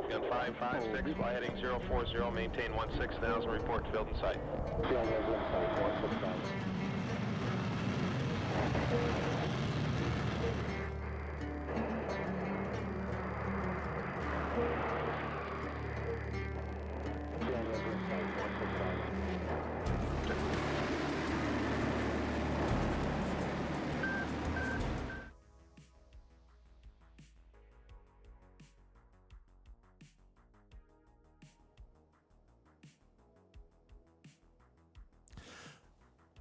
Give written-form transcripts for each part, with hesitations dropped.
Gun 556, fly heading 040, maintain 16,000, report field in sight.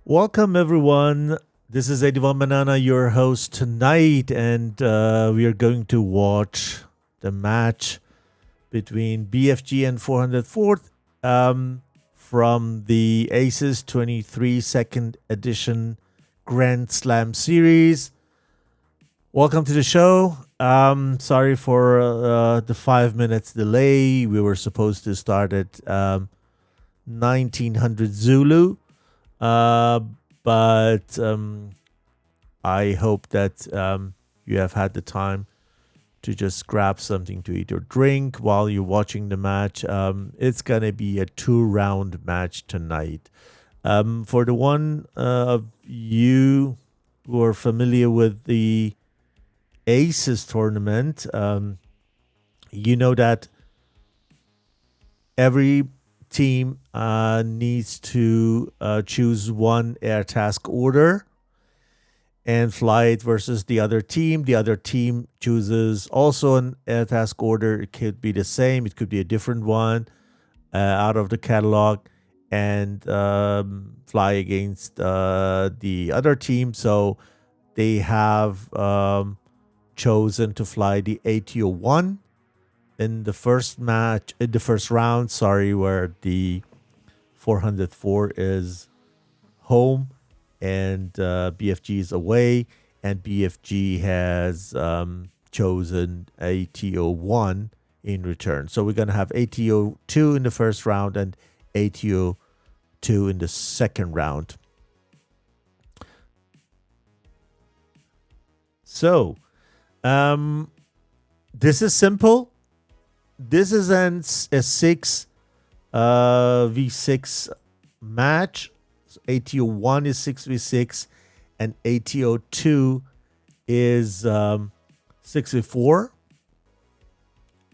Welcome, everyone. This is Edivan Banana, your host tonight, and we are going to watch the match between BFG and 404th from the ACES 23 second edition Grand Slam series. Welcome to the show. Sorry for the 5 minutes delay. We were supposed to start at 1900 Zulu. But I hope that you have had the time to just grab something to eat or drink while you're watching the match. It's going to be a 2-round match tonight. For the one of you who are familiar with the ACES tournament, you know that every team needs to choose one air task order and fly it versus the other team. The other team chooses also an air task order. It could be the same. It could be a different one out of the catalog and fly against the other team. So they have chosen to fly the ATO-1 in the first round, where the 404 is home and BFG is away, and BFG has chosen ATO-1 in return. So we're going to have ATO-2 in the first round and ATO-2 in the second round. So this is simple. This is a 6 v6 match. So ATO-1 is 6v6 and ATO-2 is 6v4.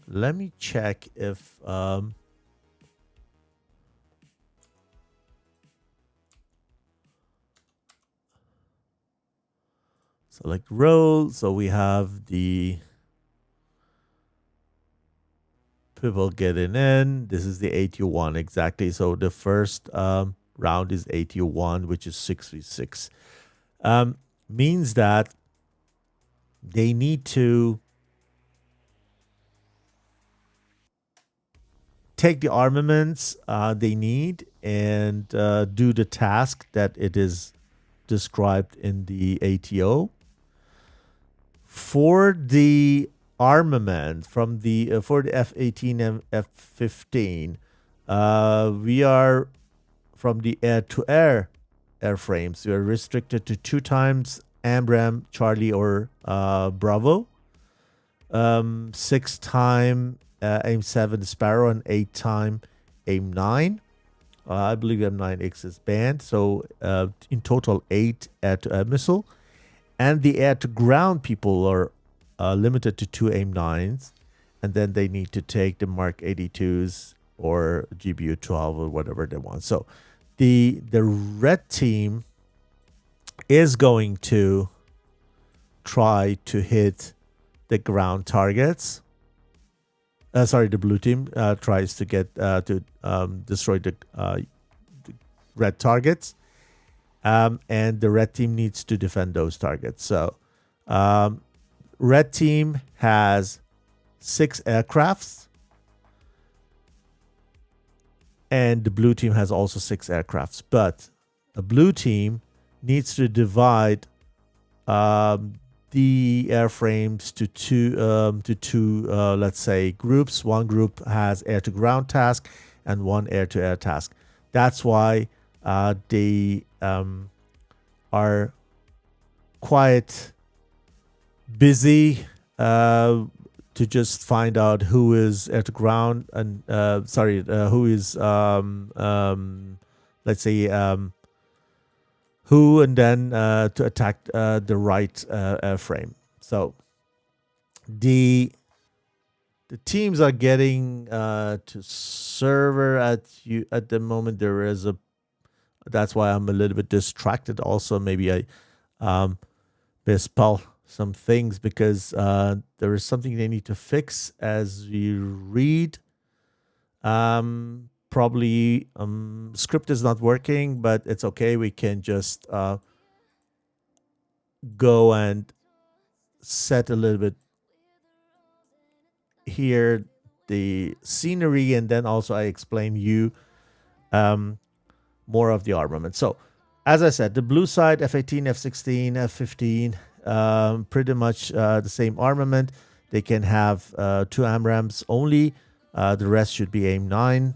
Let me check if select role. So we have the people getting in. This is the ATO-1 exactly. So the first round is ATO-1, which is 6v6. Means that they need to take the armaments they need and do the task that it is described in the ATO. For the armament from the for the F-18 and F-15, we are from the air-to-air airframes. We are restricted to 2 times AMRAAM, Charlie or Bravo, 6 time AIM-7 Sparrow, and 8 time AIM-9. I believe M9X is banned. So in total 8 air-to-air missile, and the air-to-ground people are limited to 2 AIM-9s, and then they need to take the Mark 82s or GBU-12 or whatever they want. So the red team is going to try to hit the ground targets. The blue team tries to get to destroy the red targets, and the red team needs to defend those targets. So red team has 6 aircrafts, and the blue team has also 6 aircrafts. But a blue team needs to divide the airframes to two, let's say, groups. One group has air-to-ground task and one air-to-air task. That's why they are quite busy to just find out who is air to ground and who is let's say who, and then to attack the right airframe. So the teams are getting to server at the moment. There is that's why I'm a little bit distracted. Also, maybe I misspell some things because there is something they need to fix as we read. Probably script is not working, but it's okay. We can just go and set a little bit here the scenery, and then also I explain you more of the armament. So as I said, the blue side, F-18, F-16, F-15, pretty much the same armament. They can have 2 AMRAAMs only. The rest should be AIM-9.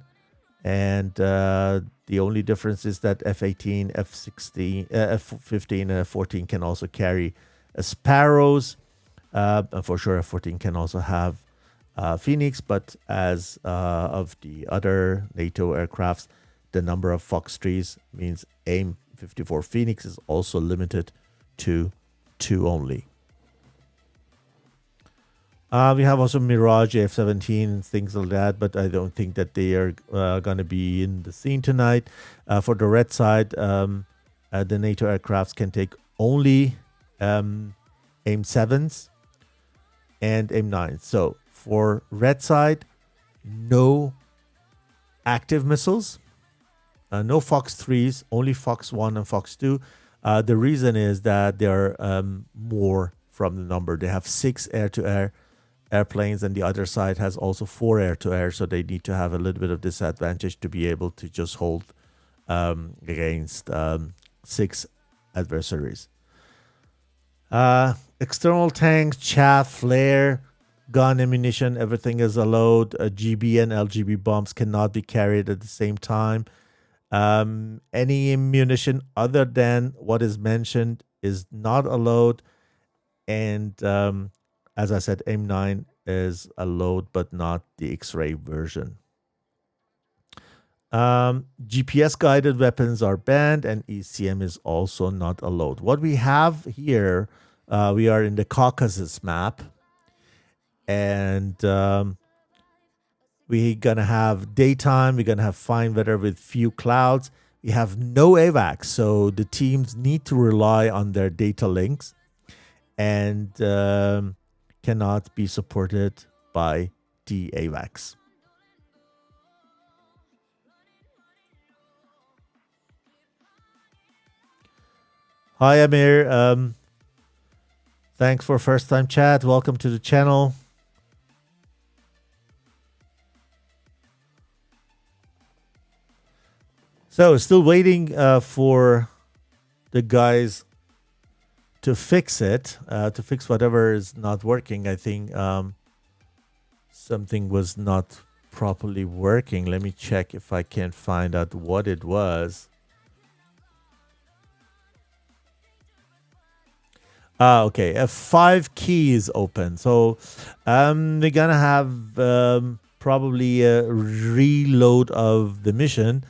And the only difference is that F-18, F-16, F-15, and F-14 can also carry Sparrows. For sure, F-14 can also have Phoenix, but as of the other NATO aircrafts, the number of Fox trees means AIM-54 Phoenix is also limited to 2 only. We have also Mirage, F-17, and things like that, but I don't think that they are going to be in the scene tonight. For the red side, the NATO aircrafts can take only AIM-7s and AIM-9s. So for red side, no active missiles, no Fox 3s, only Fox 1 and Fox 2. The reason is that there are more from the number. They have 6 air-to-air airplanes, and the other side has also 4 air-to-air, so they need to have a little bit of disadvantage to be able to just hold against 6 adversaries. External tanks, chaff, flare, gun, ammunition, everything is allowed. GB and LGB bombs cannot be carried at the same time. Any ammunition other than what is mentioned is not allowed. And as I said, AIM-9 is allowed, but not the X-ray version. GPS guided weapons are banned, and ECM is also not allowed. What we have here, we are in the Caucasus map, and we're gonna have daytime. We're gonna have fine weather with few clouds. We have no AVAX, so the teams need to rely on their data links, and cannot be supported by the AVAX. Hi, Amir. Thanks for first time chat. Welcome to the channel. So still waiting for the guys to fix it, to fix whatever is not working. I think something was not properly working. Let me check if I can find out what it was. Okay, F5 key is open. So we're gonna have probably a reload of the mission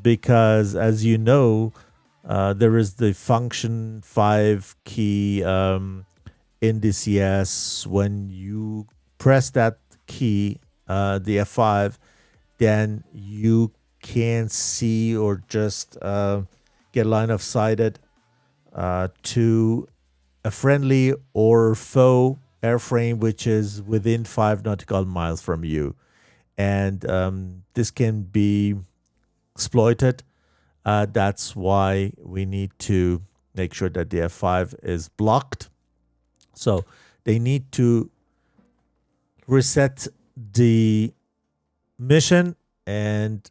because, as you know, there is the function 5 key in the CS. When you press that key, the F5, then you can see or just get line of sighted to a friendly or foe airframe which is within 5 nautical miles from you. And this can be exploited. That's why we need to make sure that the F5 is blocked. So they need to reset the mission and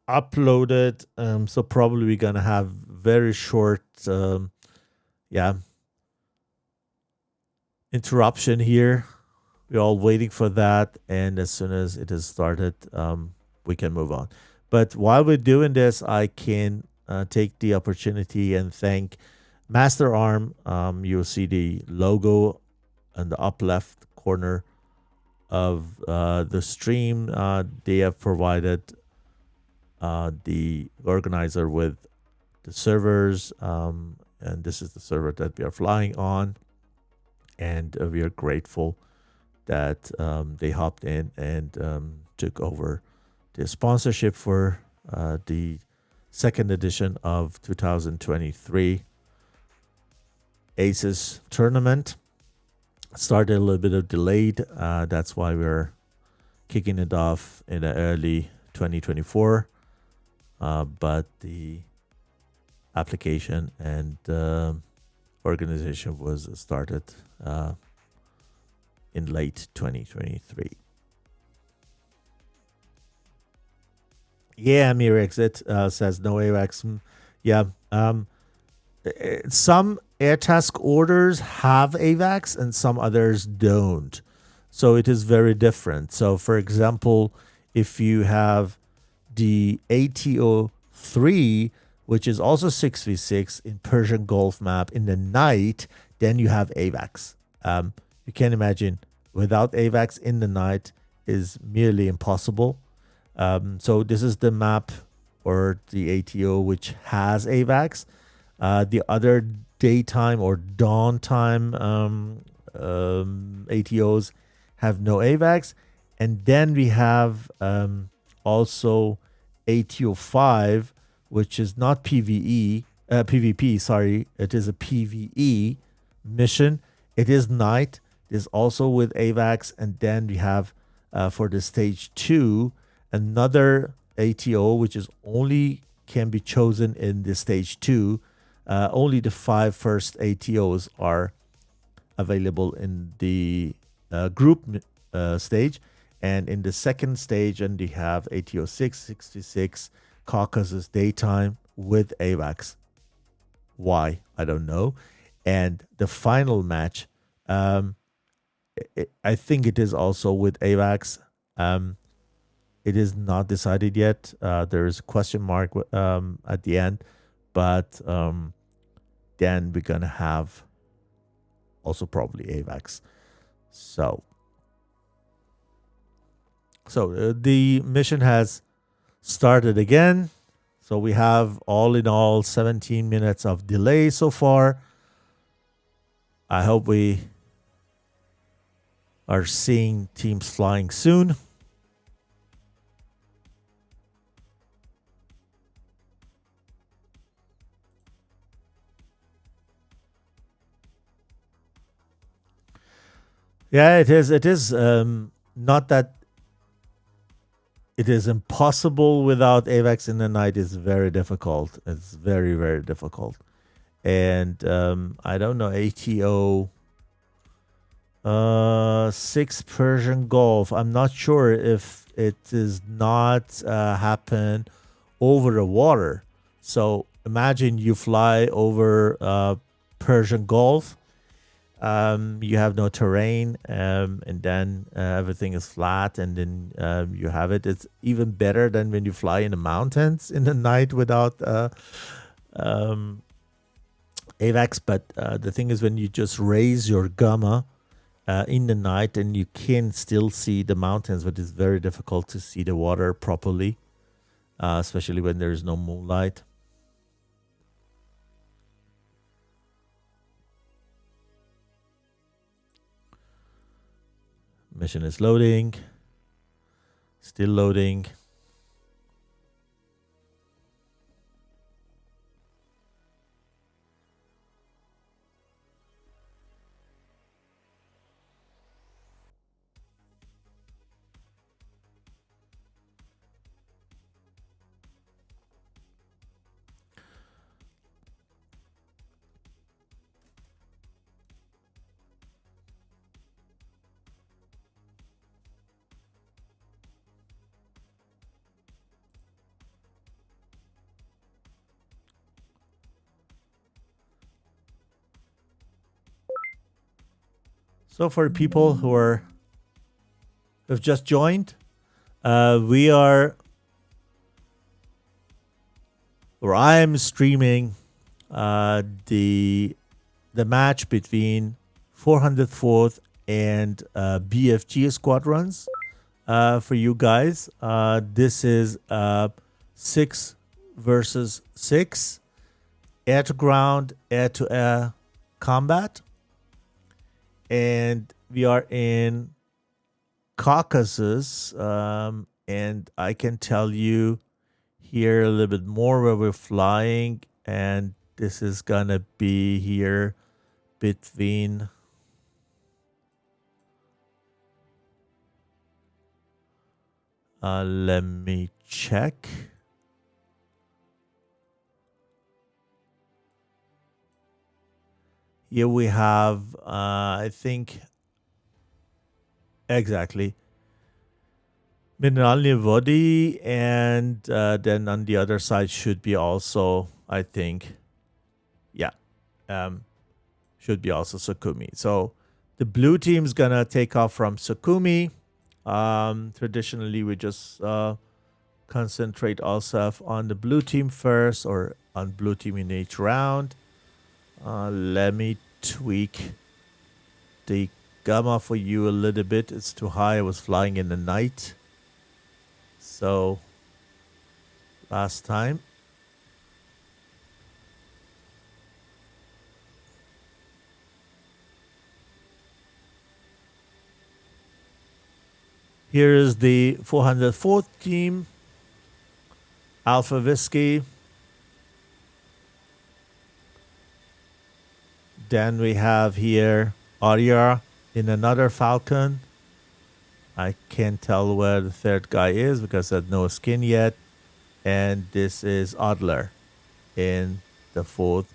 upload it. So probably we're going to have very short interruption here. We're all waiting for that. And as soon as it is started, we can move on. But while we're doing this, I can take the opportunity and thank Master Arm. You'll see the logo in the up left corner of the stream. They have provided the organizer with the servers, and this is the server that we are flying on, and we are grateful that they hopped in and took over the sponsorship for the second edition of 2023 ACES tournament. Started a little bit of delayed. That's why we're kicking it off in the early 2024. But the application and organization was started in late 2023. Yeah, Amir Exit says no AWACS. Yeah. Some air task orders have AWACS and some others don't. So it is very different. So for example, if you have the ATO 3, which is also 6v6 in Persian Gulf map in the night, then you have AWACS. You can imagine without AWACS in the night is merely impossible. So this is the map or the ATO which has AWACS. The other daytime or dawn time ATOs have no AWACS. And then we have also ATO 5, which is not PvP, sorry. It is a PvE mission. It is night. It is also with AWACS. And then we have for the stage 2, another ATO, which is only can be chosen in the stage 2. Only the 5 first ATOs are available in the group stage. And in the second stage, and we have ATO 6, 66, Caucasus daytime with AWACS. Why? I don't know. And the final match, I think it is also with AWACS. It is not decided yet. There is a question mark at the end. But then we're going to have also probably AWACS. So the mission has started again. So we have all in all 17 minutes of delay so far. I hope we are seeing teams flying soon. Yeah, it is. It is not that it is impossible without AWACS in the night. It's very difficult. It's very, very difficult. And I don't know, ATO 6 Persian Gulf. I'm not sure if it is not happen over the water. So imagine you fly over Persian Gulf. You have no terrain, and then everything is flat, and then you have it. It's even better than when you fly in the mountains in the night without AWACS. But the thing is, when you just raise your gamma in the night, and you can still see the mountains, but it's very difficult to see the water properly, especially when there is no moonlight. Mission is loading. Still loading. So for people who have just joined, we are, or I am streaming the match between 404th and BFG squadrons for you guys. This is 6 versus 6 air-to-ground, air-to-air combat. And we are in Caucasus, and I can tell you here a little bit more where we're flying, and this is gonna be here between let me check. Here we have I think exactly Mineralny Vody, and then on the other side should be also, I think, yeah, should be also Sukhumi. So the blue team's gonna take off from Sukhumi. Traditionally, we just concentrate ourselves on the blue team first, or on blue team in each round. Let me tweak the gamma for you a little bit. It's too high. I was flying in the night. So last time. Here is the 404th team, Alpha Whiskey. Then we have here Arya in another Falcon. I can't tell where the third guy is because there's no skin yet. And this is Adler in the 4th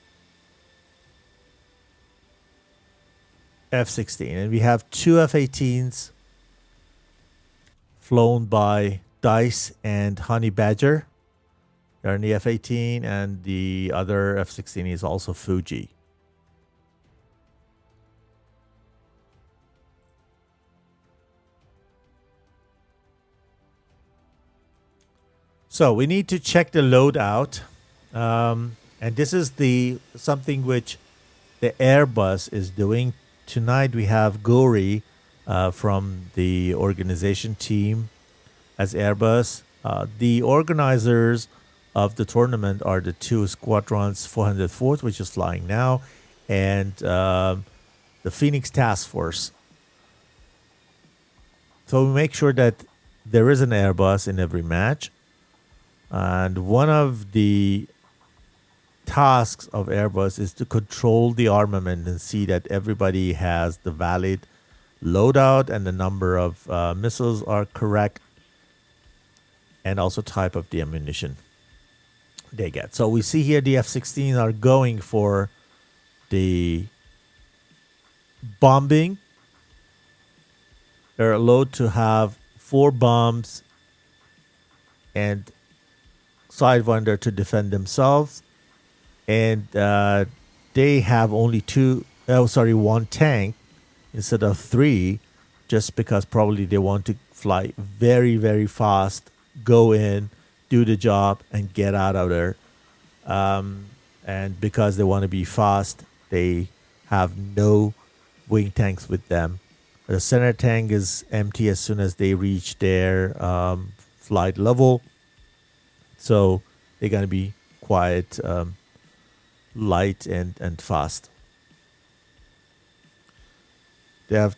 F-16. And we have 2 F-18s flown by Dice and Honey Badger. They're in the F-18, and the other F-16 is also Fuji. So we need to check the loadout, and this is something which the Airbus is doing. Tonight we have Gori from the organization team as Airbus. The organizers of the tournament are the 2 squadrons, 404th, which is flying now, and the Phoenix Task Force. So we make sure that there is an Airbus in every match. And one of the tasks of Airbus is to control the armament and see that everybody has the valid loadout and the number of missiles are correct, and also type of the ammunition they get. So we see here the F-16 are going for the bombing. They're allowed to have 4 bombs and Sidewinder to defend themselves, and they have only 1 tank instead of 3, just because probably they want to fly very, very fast, go in, do the job, and get out of there. And because they want to be fast, they have no wing tanks with them. The center tank is empty as soon as they reach their flight level. So they're going to be quite light and fast. They have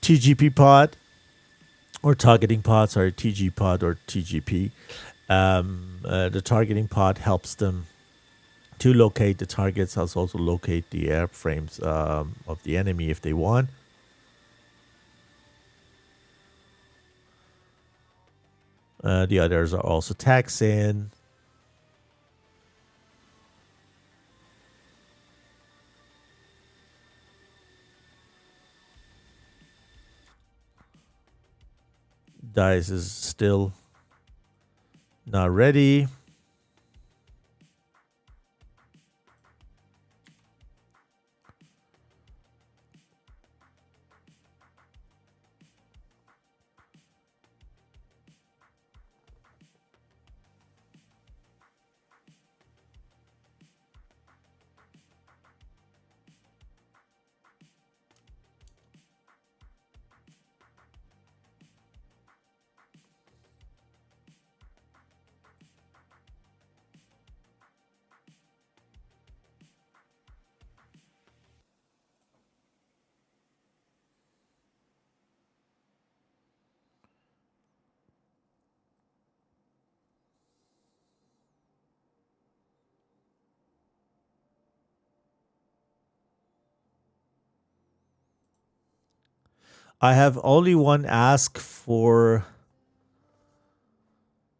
TGP pod or targeting pod, TG pod or TGP. The targeting pod helps them to locate the targets, also locate the airframes of the enemy if they want. The others are also taxing. Dice is still not ready. I have only one ask for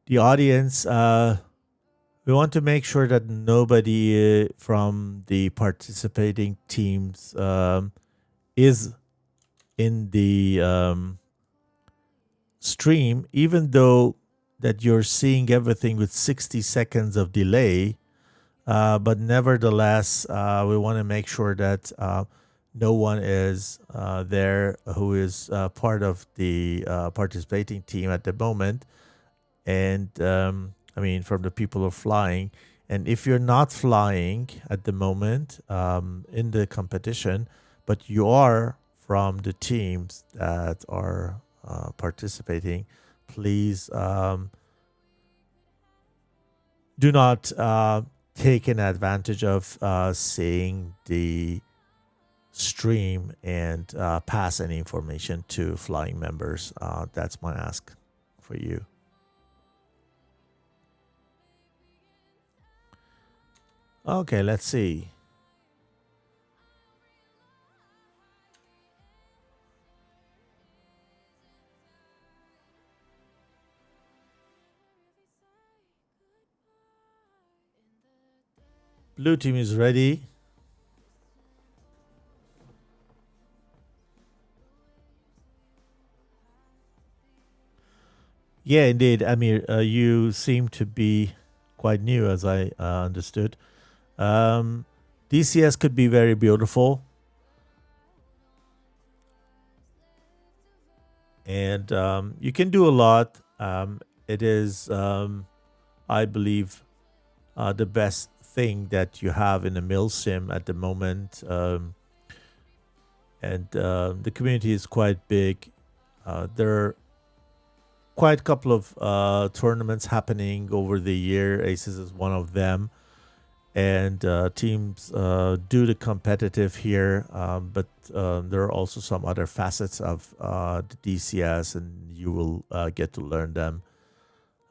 the audience. We want to make sure that nobody from the participating teams is in the stream, even though that you're seeing everything with 60 seconds of delay. But nevertheless, we want to make sure that no one is there who is part of the participating team at the moment. And I mean, from the people who are flying. And if you're not flying at the moment in the competition, but you are from the teams that are participating, please do not take an advantage of seeing the stream and pass any information to flying members. That's my ask for you. Okay, let's see. Blue team is ready. Yeah, indeed. Amir, you seem to be quite new, as I understood. DCS could be very beautiful. And you can do a lot. It is, I believe, the best thing that you have in the milsim at the moment. And the community is quite big. There are quite a couple of tournaments happening over the year. ACES is one of them. And teams do the competitive here, but there are also some other facets of the DCS, and you will get to learn them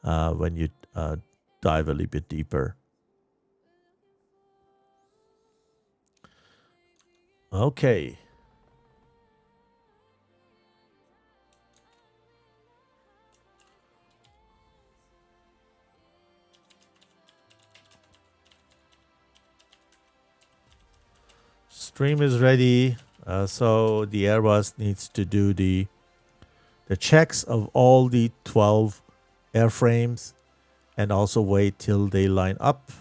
when you dive a little bit deeper. Okay. Stream is ready, so the Airbus needs to do the checks of all the 12 airframes and also wait till they line up.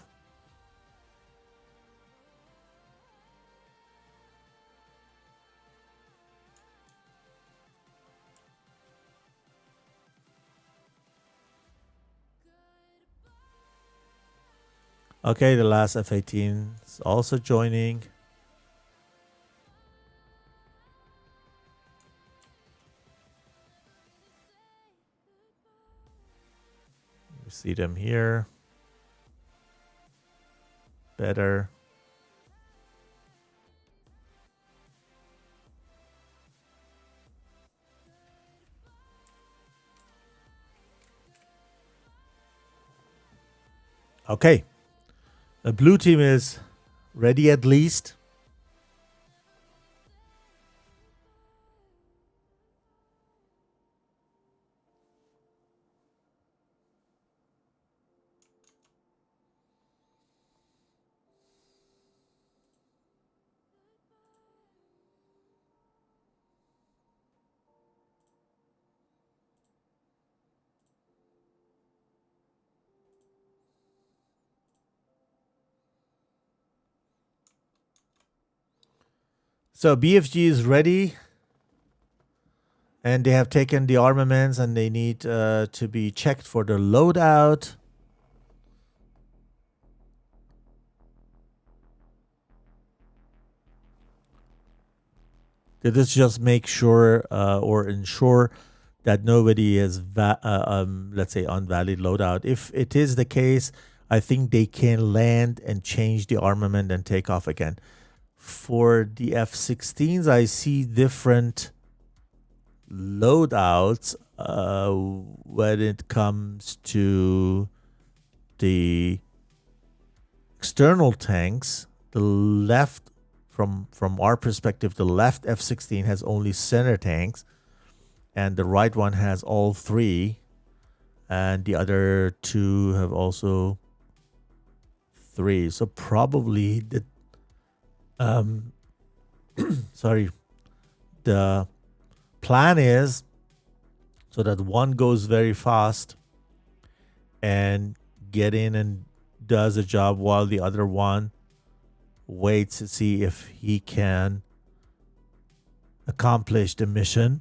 Okay, the last F-18 is also joining. You see them here. Better. Okay. The blue team is ready at least. So BFG is ready, and they have taken the armaments, and they need to be checked for the loadout. Let's just make sure or ensure that nobody is, let's say, on valid loadout. If it is the case, I think they can land and change the armament and take off again. For the F-16s, I see different loadouts when it comes to the external tanks. The left, from our perspective, the left F-16 has only center tanks. and the right one has all three, and the other two have also three. So probably the the plan is so that one goes very fast and get in and does a job while the other one waits to see if he can accomplish the mission.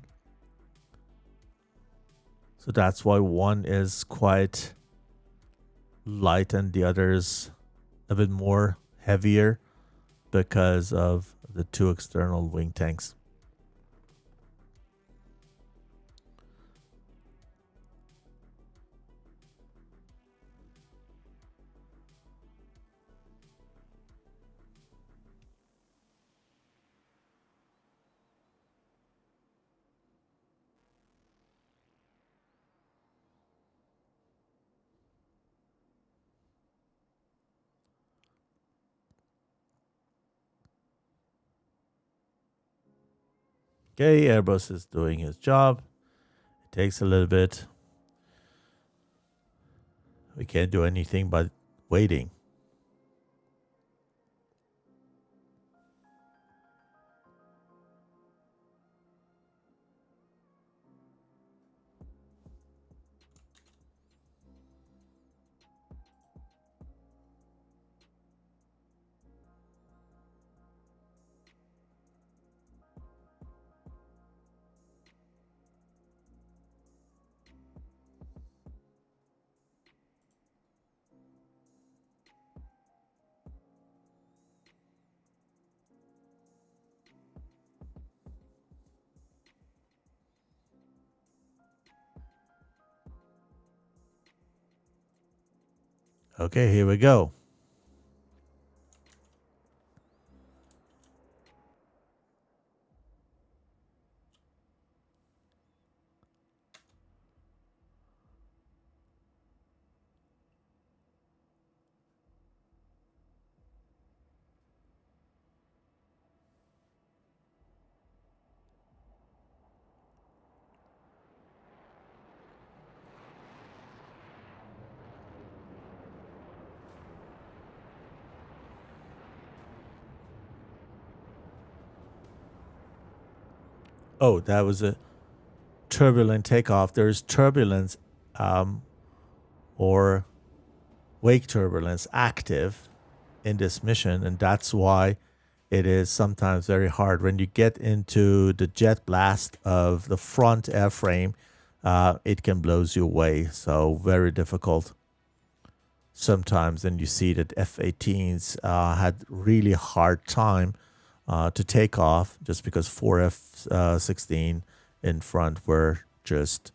So that's why one is quite light and the other is a bit more heavier because of the two external wing tanks. Okay, Airbus is doing his job. It takes a little bit. We can't do anything but waiting. Okay, here we go. Oh, that was a turbulent takeoff. There's turbulence or wake turbulence active in this mission, and that's why it is sometimes very hard when you get into the jet blast of the front airframe. It can blows you away, so very difficult sometimes. And you see that F-18s had really hard time to take off just because 4 F-16 in front were just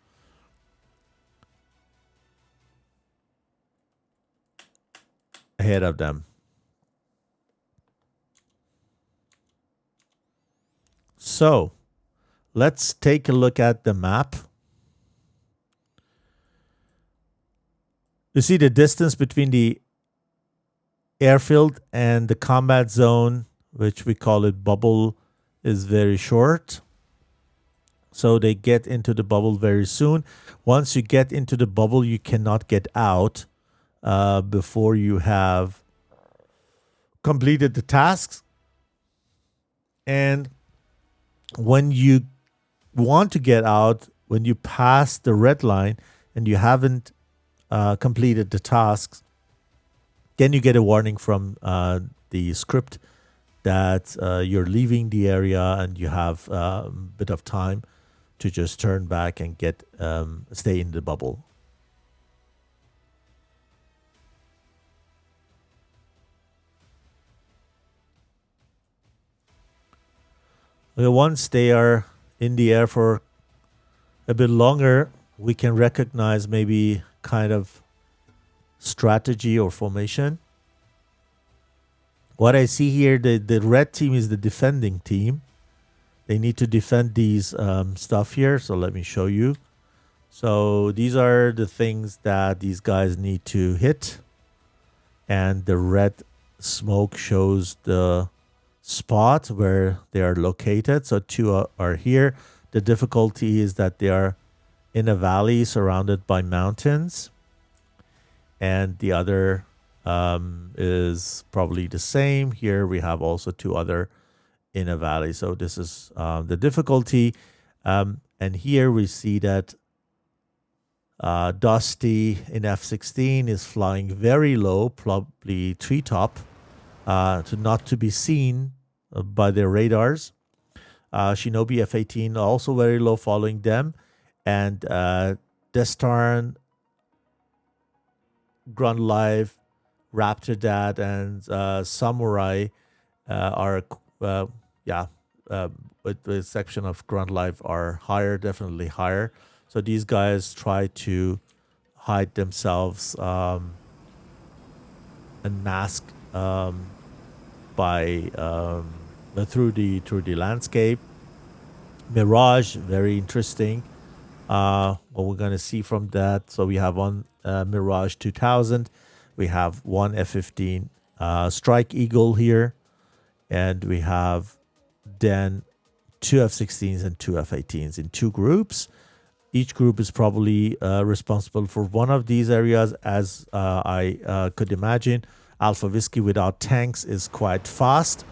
ahead of them. So let's take a look at the map. You see the distance between the airfield and the combat zone, which we call it bubble, is very short. So they get into the bubble very soon. Once you get into the bubble, you cannot get out before you have completed the tasks. And when you want to get out, when you pass the red line and you haven't completed the tasks, then you get a warning from the script that you're leaving the area and you have a bit of time to just turn back and get stay in the bubble. Once they are in the air for a bit longer, we can recognize maybe kind of strategy or formation. What I see here, the red team is the defending team. They need to defend these stuff here. So let me show you. So these are the things that these guys need to hit. And the red smoke shows the spot where they are located. So two are here. The difficulty is that they are in a valley surrounded by mountains, and the other is probably the same. Here we have also two other in a valley. So this is the difficulty. And here we see that Dusty in F-16 is flying very low, probably treetop, not to be seen by their radars. Shinobi F-18 also very low, following them. And Destarn, Grunt Live, Raptor Dad, and Samurai are, with the exception of Grunt Live, are higher, definitely higher. So these guys try to hide themselves and mask by through the landscape. Mirage, very interesting. What we're going to see from that. So we have one Mirage 2000. We have one F-15 Strike Eagle here. And we have then two F-16s and two F-18s in two groups. Each group is probably responsible for one of these areas, as I could imagine. Alpha Whiskey without tanks is quite fast.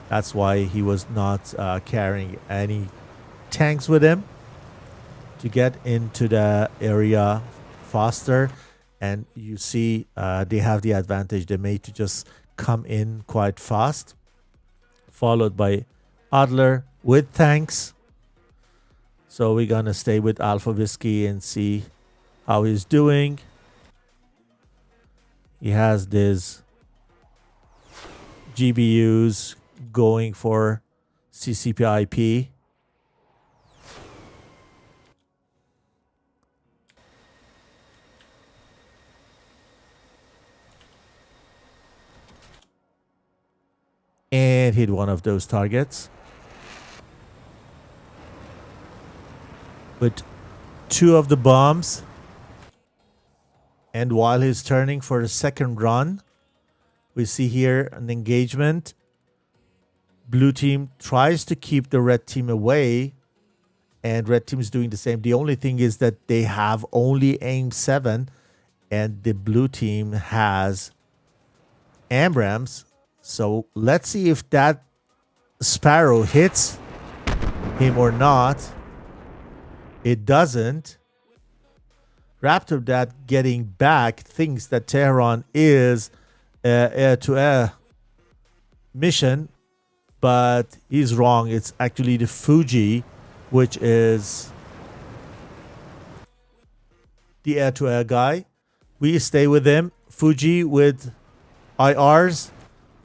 That's why he was not carrying any tanks with him to get into the area faster. And you see they have the advantage. They made to just come in quite fast, followed by Adler with tanks. So we're gonna stay with Alpha Whiskey and see how he's doing. He has this GBUs going for CCP/IP. And hit one of those targets with two of the bombs. And while he's turning for the second run, we see here an engagement. Blue team tries to keep the red team away, and red team is doing the same. The only thing is that they have only aim 7, and the blue team has AMRAAMs. So let's see if that Sparrow hits him or not. It doesn't. Raptor Dad getting back thinks that Tehran is air-to-air mission, but he's wrong. It's actually the Fuji, which is the air-to-air guy. We stay with him. Fuji with IRs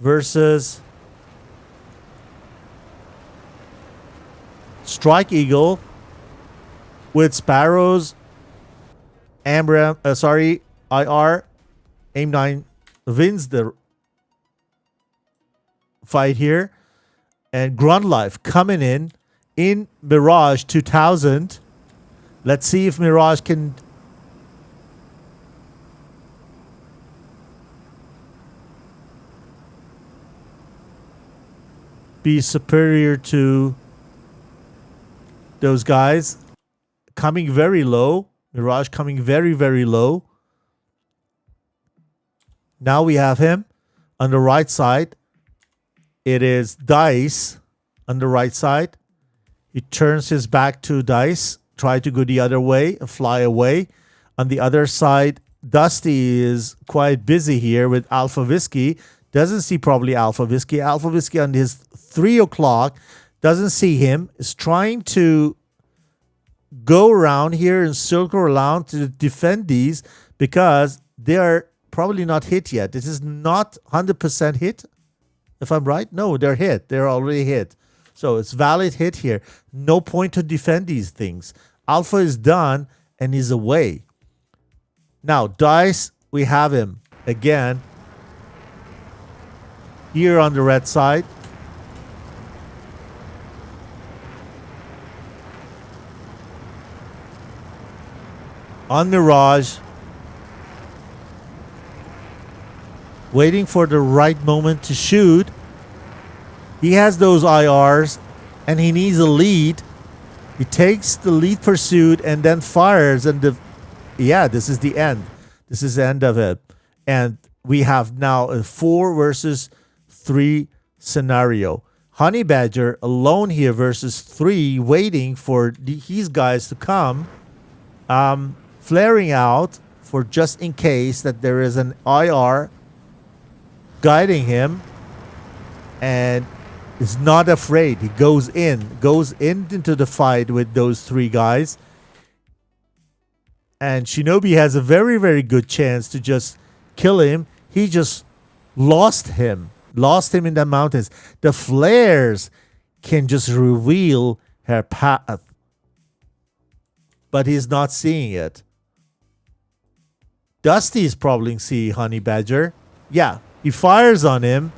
versus Strike Eagle with Sparrows. IR Aim 9 wins the fight here. And Grunt Life coming in Mirage 2000. Let's see if Mirage can be superior to those guys. Coming very low. Mirage coming very, very low. Now we have him on the right side. It is Dice on the right side. He turns his back to Dice. Try to go the other way and fly away. On the other side, Dusty is quite busy here with Alpha Whiskey. Doesn't see probably Alpha Whiskey. Alpha Whiskey on his 3 o'clock. Doesn't see him. Is trying to go around here and circle around to defend these because they are probably not hit yet. This is not 100% hit, if I'm right. No, they're hit. They're already hit. So it's valid hit here. No point to defend these things. Alpha is done and is away. Now, Dice, we have him again here on the red side. On Mirage, waiting for the right moment to shoot. He has those IRs and he needs a lead. He takes the lead pursuit and then fires, and this is the end. This is the end of it. And we have now a 4 versus 3 scenario. Honey Badger alone here versus 3, waiting for these guys to come, flaring out for just in case that there is an IR guiding him, and is not afraid. He goes into the fight with those 3 guys. And Shinobi has a very, very good chance to just kill him. He just lost him in the mountains. The flares can just reveal her path, but he's not seeing it. Dusty is probably seeing Honey Badger. Yeah, he fires on him.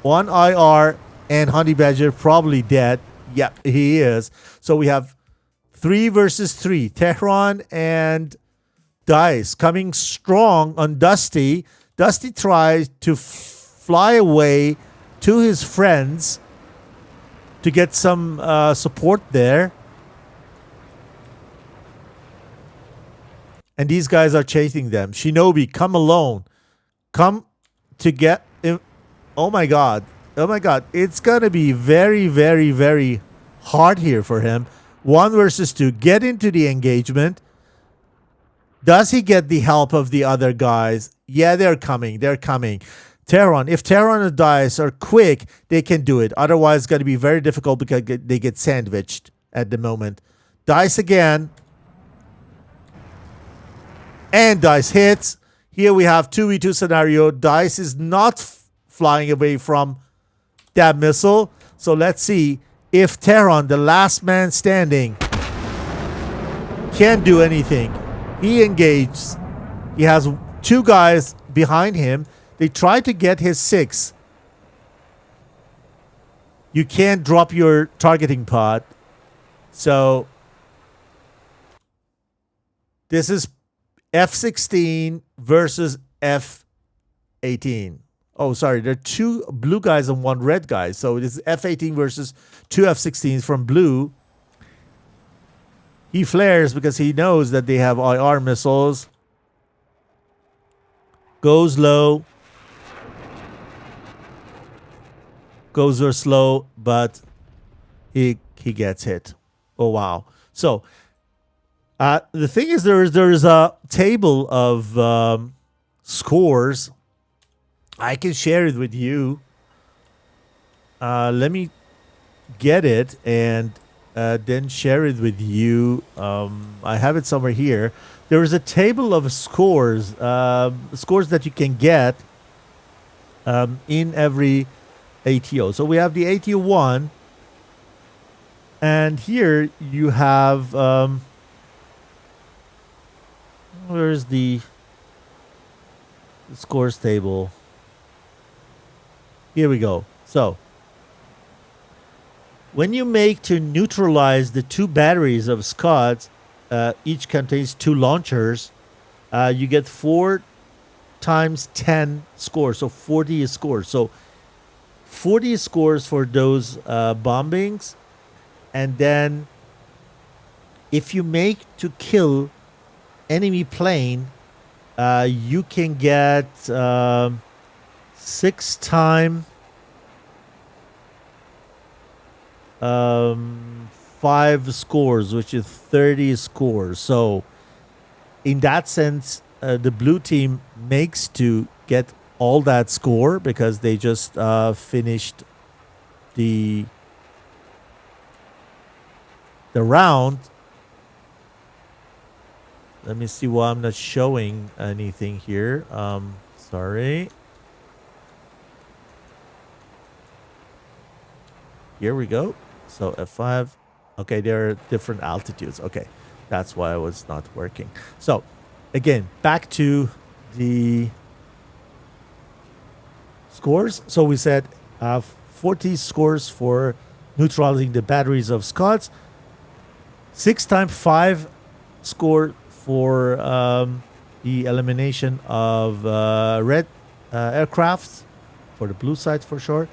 1 IR and Honey Badger probably dead. Yeah, he is. So we have 3 versus 3. Tehran and Dice coming strong on Dusty. Dusty tries to fly away to his friends to get some support there. And these guys are chasing them. Shinobi, come alone. Come to get him. Oh my god. It's gonna be very, very, very hard here for him. 1 versus 2. Get into the engagement. Does he get the help of the other guys? Yeah, they're coming. Tehran. If Tehran and Dice are quick, they can do it. Otherwise, it's gonna be very difficult because they get sandwiched at the moment. Dice again. And Dice hits. Here we have 2v2 scenario. Dice is not flying away from that missile. So let's see if Tehran, the last man standing, can do anything. He engages. He has 2 guys behind him. They try to get his 6. You can't drop your targeting pod. So this is F-16 versus F-18. Oh, sorry. There are 2 blue guys and 1 red guy. So it is F-18 versus 2 F-16s from blue. He flares because he knows that they have IR missiles. Goes low. Goes very slow, but he gets hit. Oh, wow. So the thing is, there is a table of scores. I can share it with you. Let me get it and then share it with you. I have it somewhere here. There is a table of scores, scores that you can get in every ATO. So we have the ATO 1, and here you have where's the scores table? Here we go. So when you make to neutralize the 2 batteries of Scots, each contains 2 launchers, you get 4 times 10 scores, so 40 scores. So 40 scores for those bombings, and then if you make to kill enemy plane, you can get 6 times 5 scores, which is 30 scores. So in that sense, the blue team makes to get all that score because they just finished the round. Let me see why I'm not showing anything here. Sorry. Here we go. So F5. Okay, there are different altitudes. Okay, that's why I was not working. So again, back to the scores. So we said 40 scores for neutralizing the batteries of Scots. 6 times 5 score for the elimination of red aircraft, for the blue side for sure.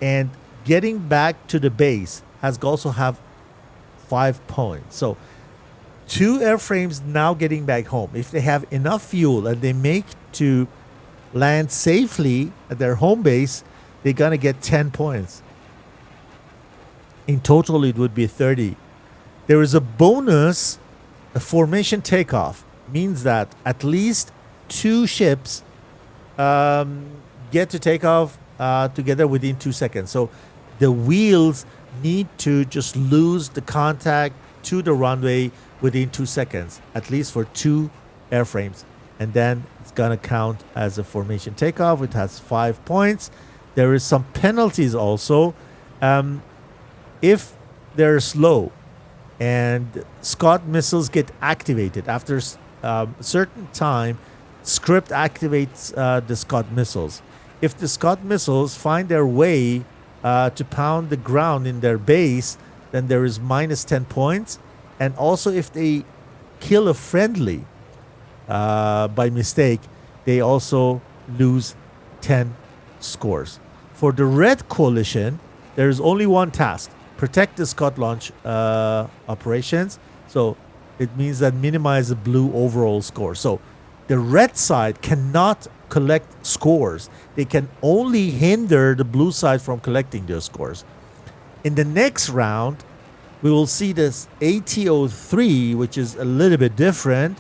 And getting back to the base has also have 40 scores. So 40 scores for neutralizing the batteries of Scots. 6 times 5 score for the elimination of red aircraft for the blue side for sure. And getting back to the base has also have 40 scores. So 40 scores for neutralizing the batteries of Scots. 6 times 5 score for the elimination of red aircraft for the blue side for sure. And getting back to the base 5 points. So 2 airframes now getting back home. If they have enough fuel and they make to land safely at their home base, they're going to get 10 points. In total, it would be 30. There is a bonus, a formation takeoff. Means that at least 2 ships get to take off together within 2 seconds. So the wheels need to just lose the contact to the runway within 2 seconds, at least for 2 airframes. And then it's going to count as a formation takeoff. It has 5 points. There is some penalties also. If they're slow and Scud missiles get activated after a certain time, script activates the Scud missiles. If the Scud missiles find their way to pound the ground in their base, then there is minus 10 points. And also if they kill a friendly by mistake, they also lose 10 scores. For the Red Coalition, there is only one task: protect the Scud launch operations. So it means that minimize the blue overall score. So the red side cannot collect scores. They can only hinder the blue side from collecting their scores. In the next round, we will see this ATO3, which is a little bit different.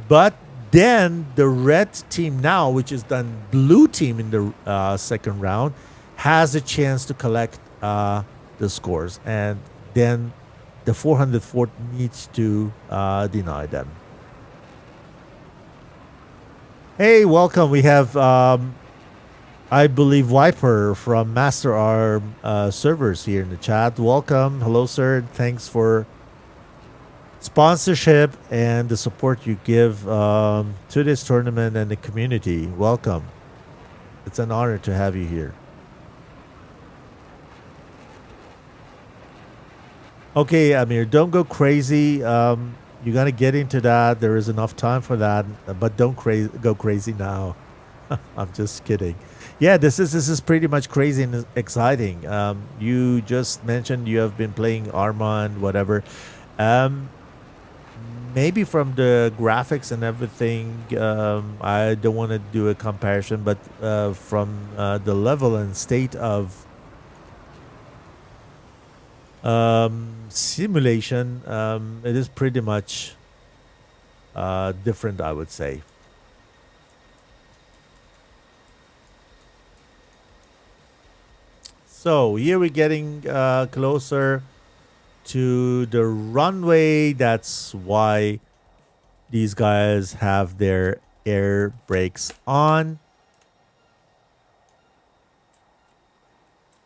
But then the red team now, which is the blue team in the second round, has a chance to collect the scores. And then the 404th needs to deny them. Hey, welcome. We have, I believe, Viper from Master Arm servers here in the chat. Welcome. Hello, sir. Thanks for sponsorship and the support you give to this tournament and the community. Welcome. It's an honor to have you here. Okay, Amir, don't go crazy. You're going to get into that. There is enough time for that. But don't go crazy now. I'm just kidding. Yeah, this is pretty much crazy and exciting. You just mentioned you have been playing Arma and whatever. Maybe from the graphics and everything, I don't want to do a comparison, but from the level and state of simulation, it is pretty much different, I would say. So here we're getting closer to the runway. That's why these guys have their air brakes on.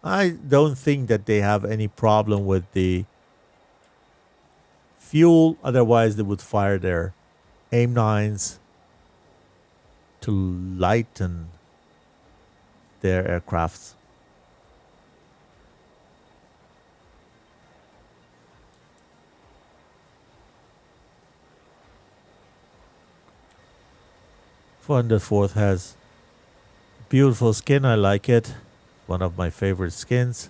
I don't think that they have any problem with the fuel. Otherwise, they would fire their AIM-9s to lighten their aircrafts. Fourth has beautiful skin. I like it. One of my favorite skins.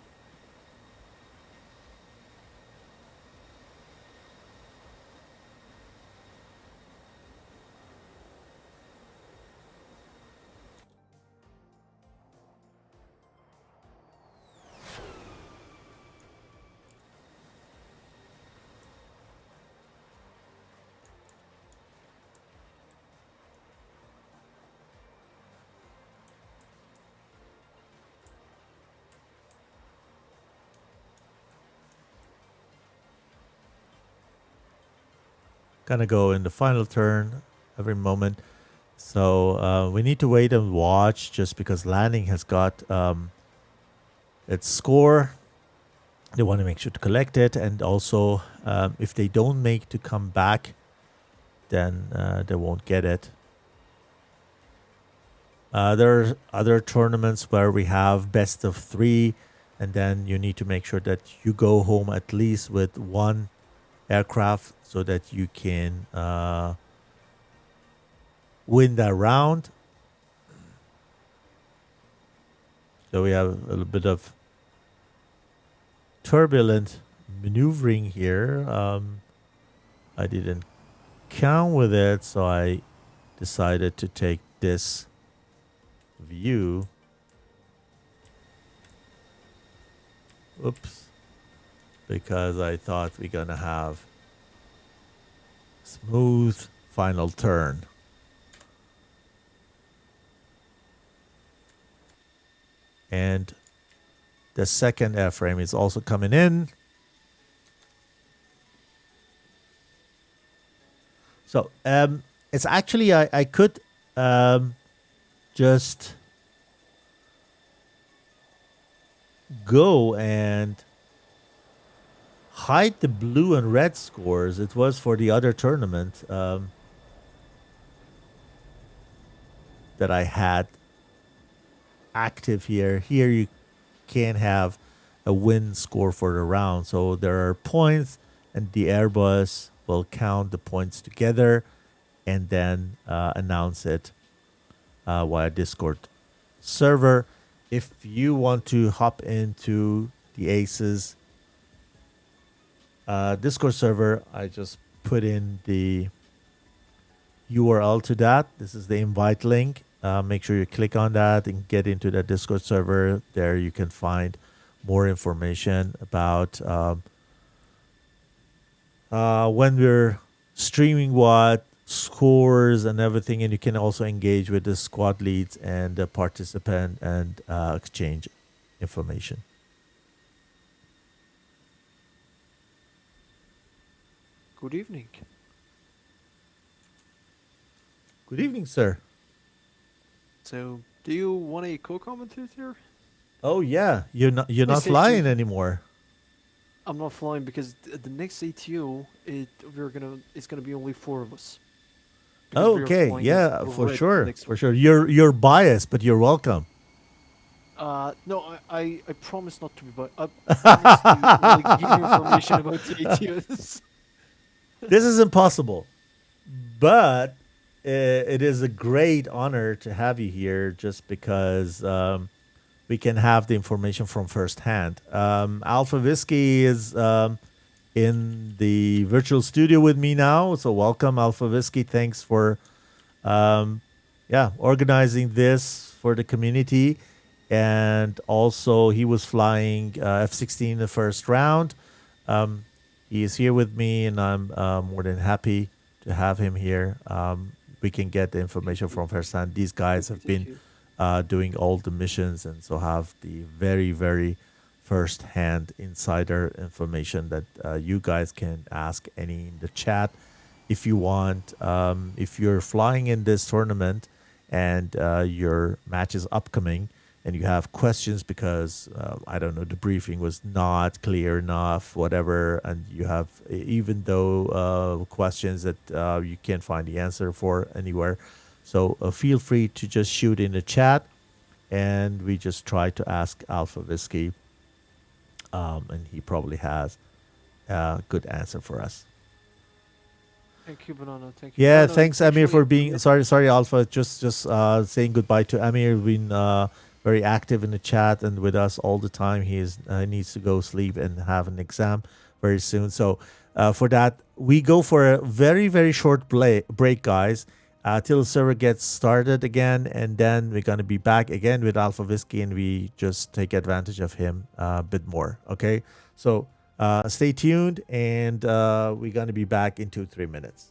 Gonna go in the final turn every moment. So we need to wait and watch just because landing has got its score. They want to make sure to collect it. And also if they don't make to come back, then they won't get it. There are other tournaments where we have best of 3. And then you need to make sure that you go home at least with 1 aircraft so that you can win that round. So we have a little bit of turbulent maneuvering here. I didn't count with it, so I decided to take this view. Oops. Because I thought we're gonna have smooth final turn. And the second airframe is also coming in. So it's actually I could just go and hide the blue and red scores. It was for the other tournament that I had active here. Here you can have a win score for the round. So there are points, and the Airbus will count the points together and then announce it via Discord server. If you want to hop into the ACES Discord server, I just put in the URL to that. This is the invite link. Make sure you click on that and get into the Discord server. There you can find more information about when we're streaming what, scores and everything. And you can also engage with the squad leads and the participant and exchange information. Good evening. Good evening, sir. So, do you want a co-commentator? Oh yeah, you're not flying anymore. I'm not flying because the next ATO it's gonna be only 4 of us. Because Oh, we are okay, flying yeah, as for red sure, next for week. sure. You're biased, but you're welcome. No, I promise not to be, but I promise to like, give you information about the ATOs. This is impossible, but it is a great honor to have you here, just because we can have the information from firsthand. Alpha Whiskey is in the virtual studio with me now, so welcome, Alpha Whiskey. Thanks for organizing this for the community. And also, he was flying F-16 in the first round. He is here with me, and I'm more than happy to have him here. We can get the information from firsthand. These guys have been doing all the missions, and so have the very, very first-hand insider information that you guys can ask any in the chat if you want. If you're flying in this tournament and your match is upcoming, and you have questions because, I don't know, the briefing was not clear enough, whatever, and you have, even though questions that you can't find the answer for anywhere. So feel free to just shoot in the chat, and we just try to ask Alpha Whiskey, and he probably has a good answer for us. Thank you, Banana. Thank you. Yeah, Banana, thanks, Amir, for being... actually- Sorry, Alpha. Just saying goodbye to Amir. Been very active in the chat and with us all the time. He needs to go sleep and have an exam very soon. So for that, we go for a very, very short break, guys, till the server gets started again. And then we're going to be back again with Alpha Whiskey, and we just take advantage of him a bit more. Okay? So stay tuned, and we're going to be back in 2-3 minutes.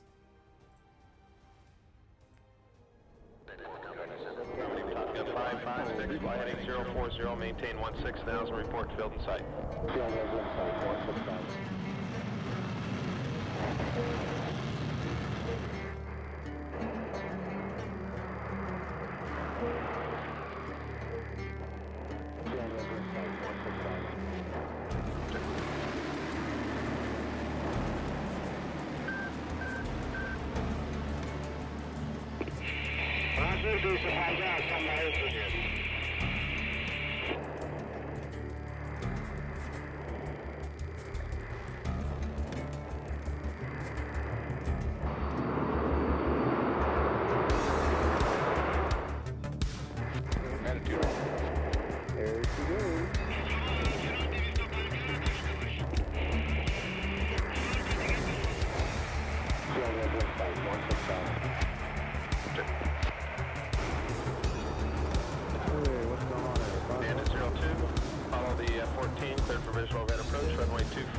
Fly heading 040, maintain 16,000, report field in sight.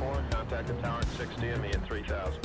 04, contact the tower at 60 and me at 3000.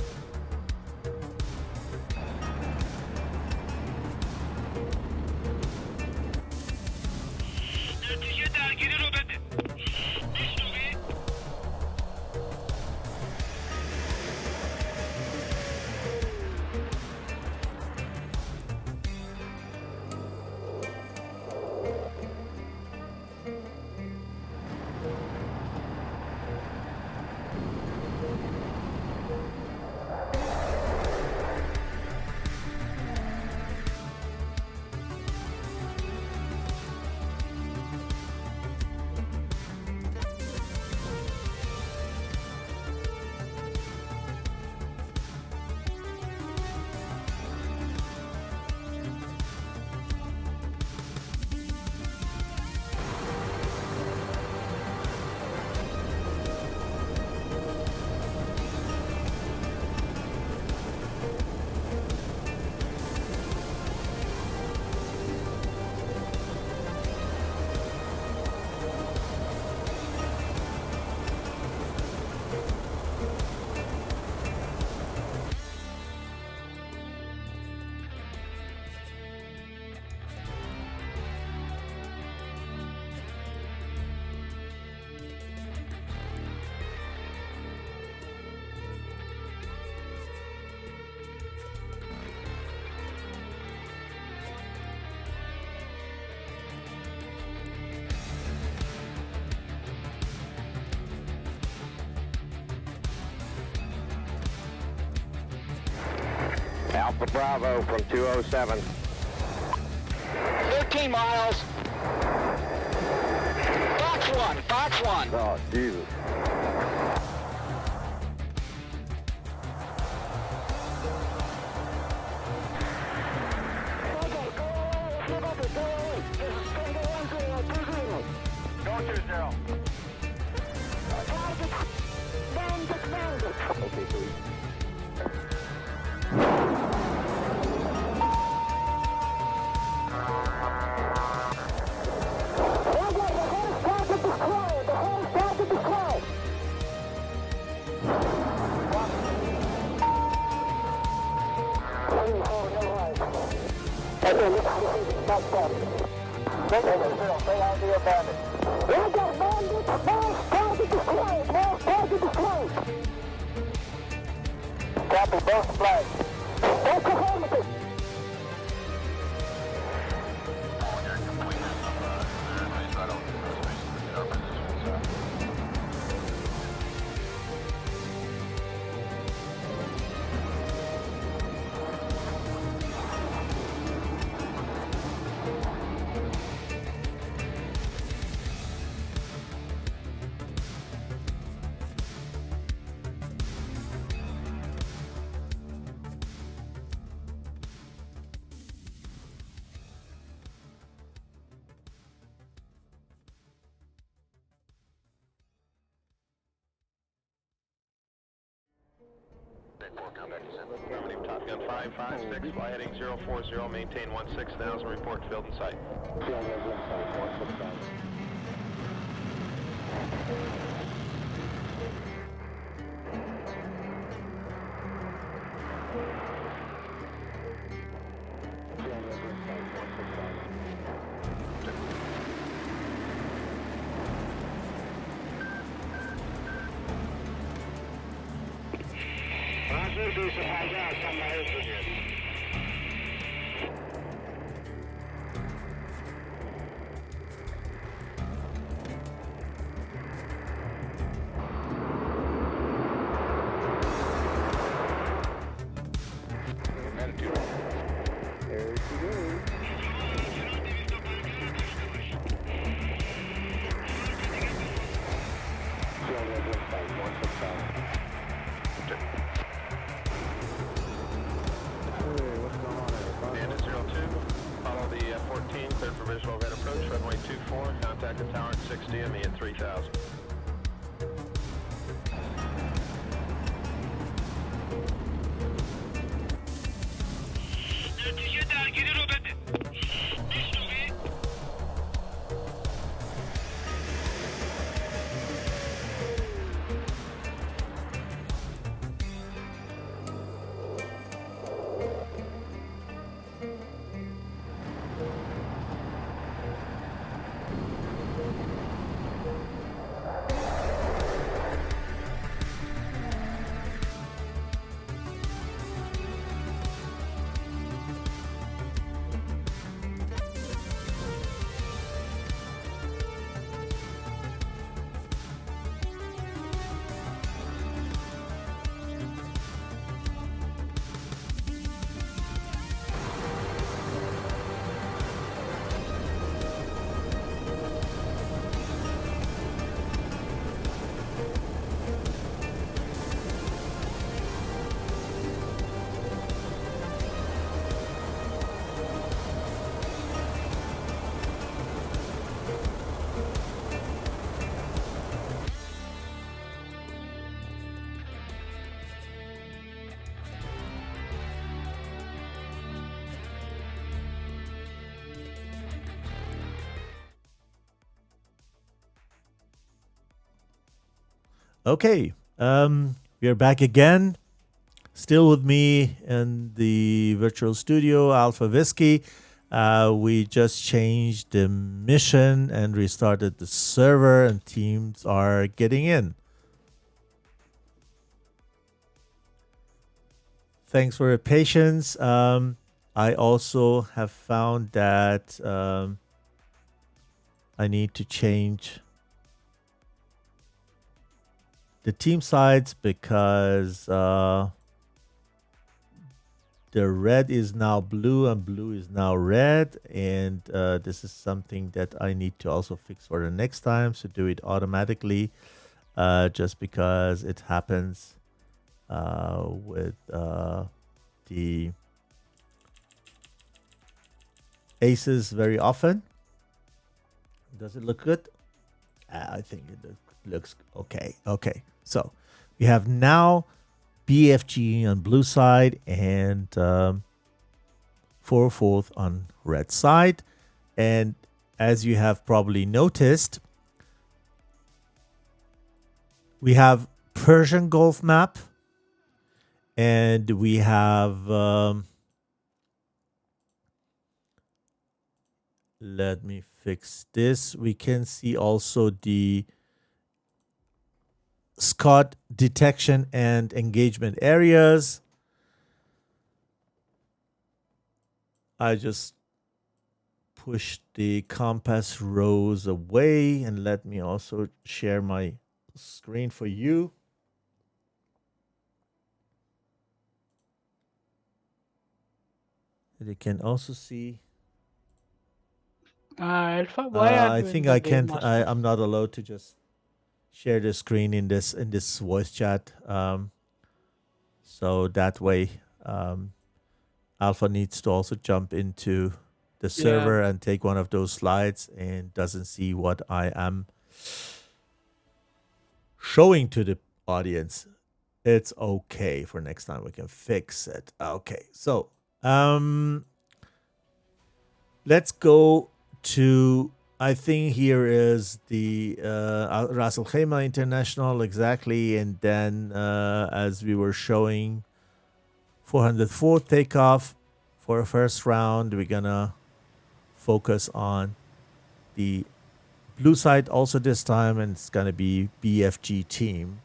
Alpha Bravo from 207. 15 miles. Fox 1. Oh, Jesus. Going 20. Okay, sweet. Copy both flags. Affirmative, Top Gun 556, fly heading 040, maintain 16,000, report field in sight. Okay, we are back again. Still with me in the virtual studio, Alpha Whiskey. We just changed the mission and restarted the server, and teams are getting in. Thanks for your patience. I also have found that I need to change the team sides because the red is now blue and blue is now red, and this is something that I need to also fix for the next time, so do it automatically just because it happens with the ACES very often. Does it look good? I think it looks okay. Okay, so we have now BFG on blue side and 4/4 on red side. And as you have probably noticed, we have Persian Gulf map, and we have let me fix this. We can see also the SCOT detection and engagement areas. I just pushed the compass rows away, and let me also share my screen for you. And you can also see. Alpha, why are I you in think the I game can't. master? I'm not allowed to just share the screen in this voice chat. So that way, Alpha needs to also jump into the server and take one of those slides, and doesn't see what I am showing to the audience. It's okay. For next time, we can fix it. Okay, so let's go to. I think here is the Ras Al Khaimah International exactly, and then as we were showing, 404 takeoff for a first round. We're gonna focus on the blue side also this time, and it's gonna be BFG team.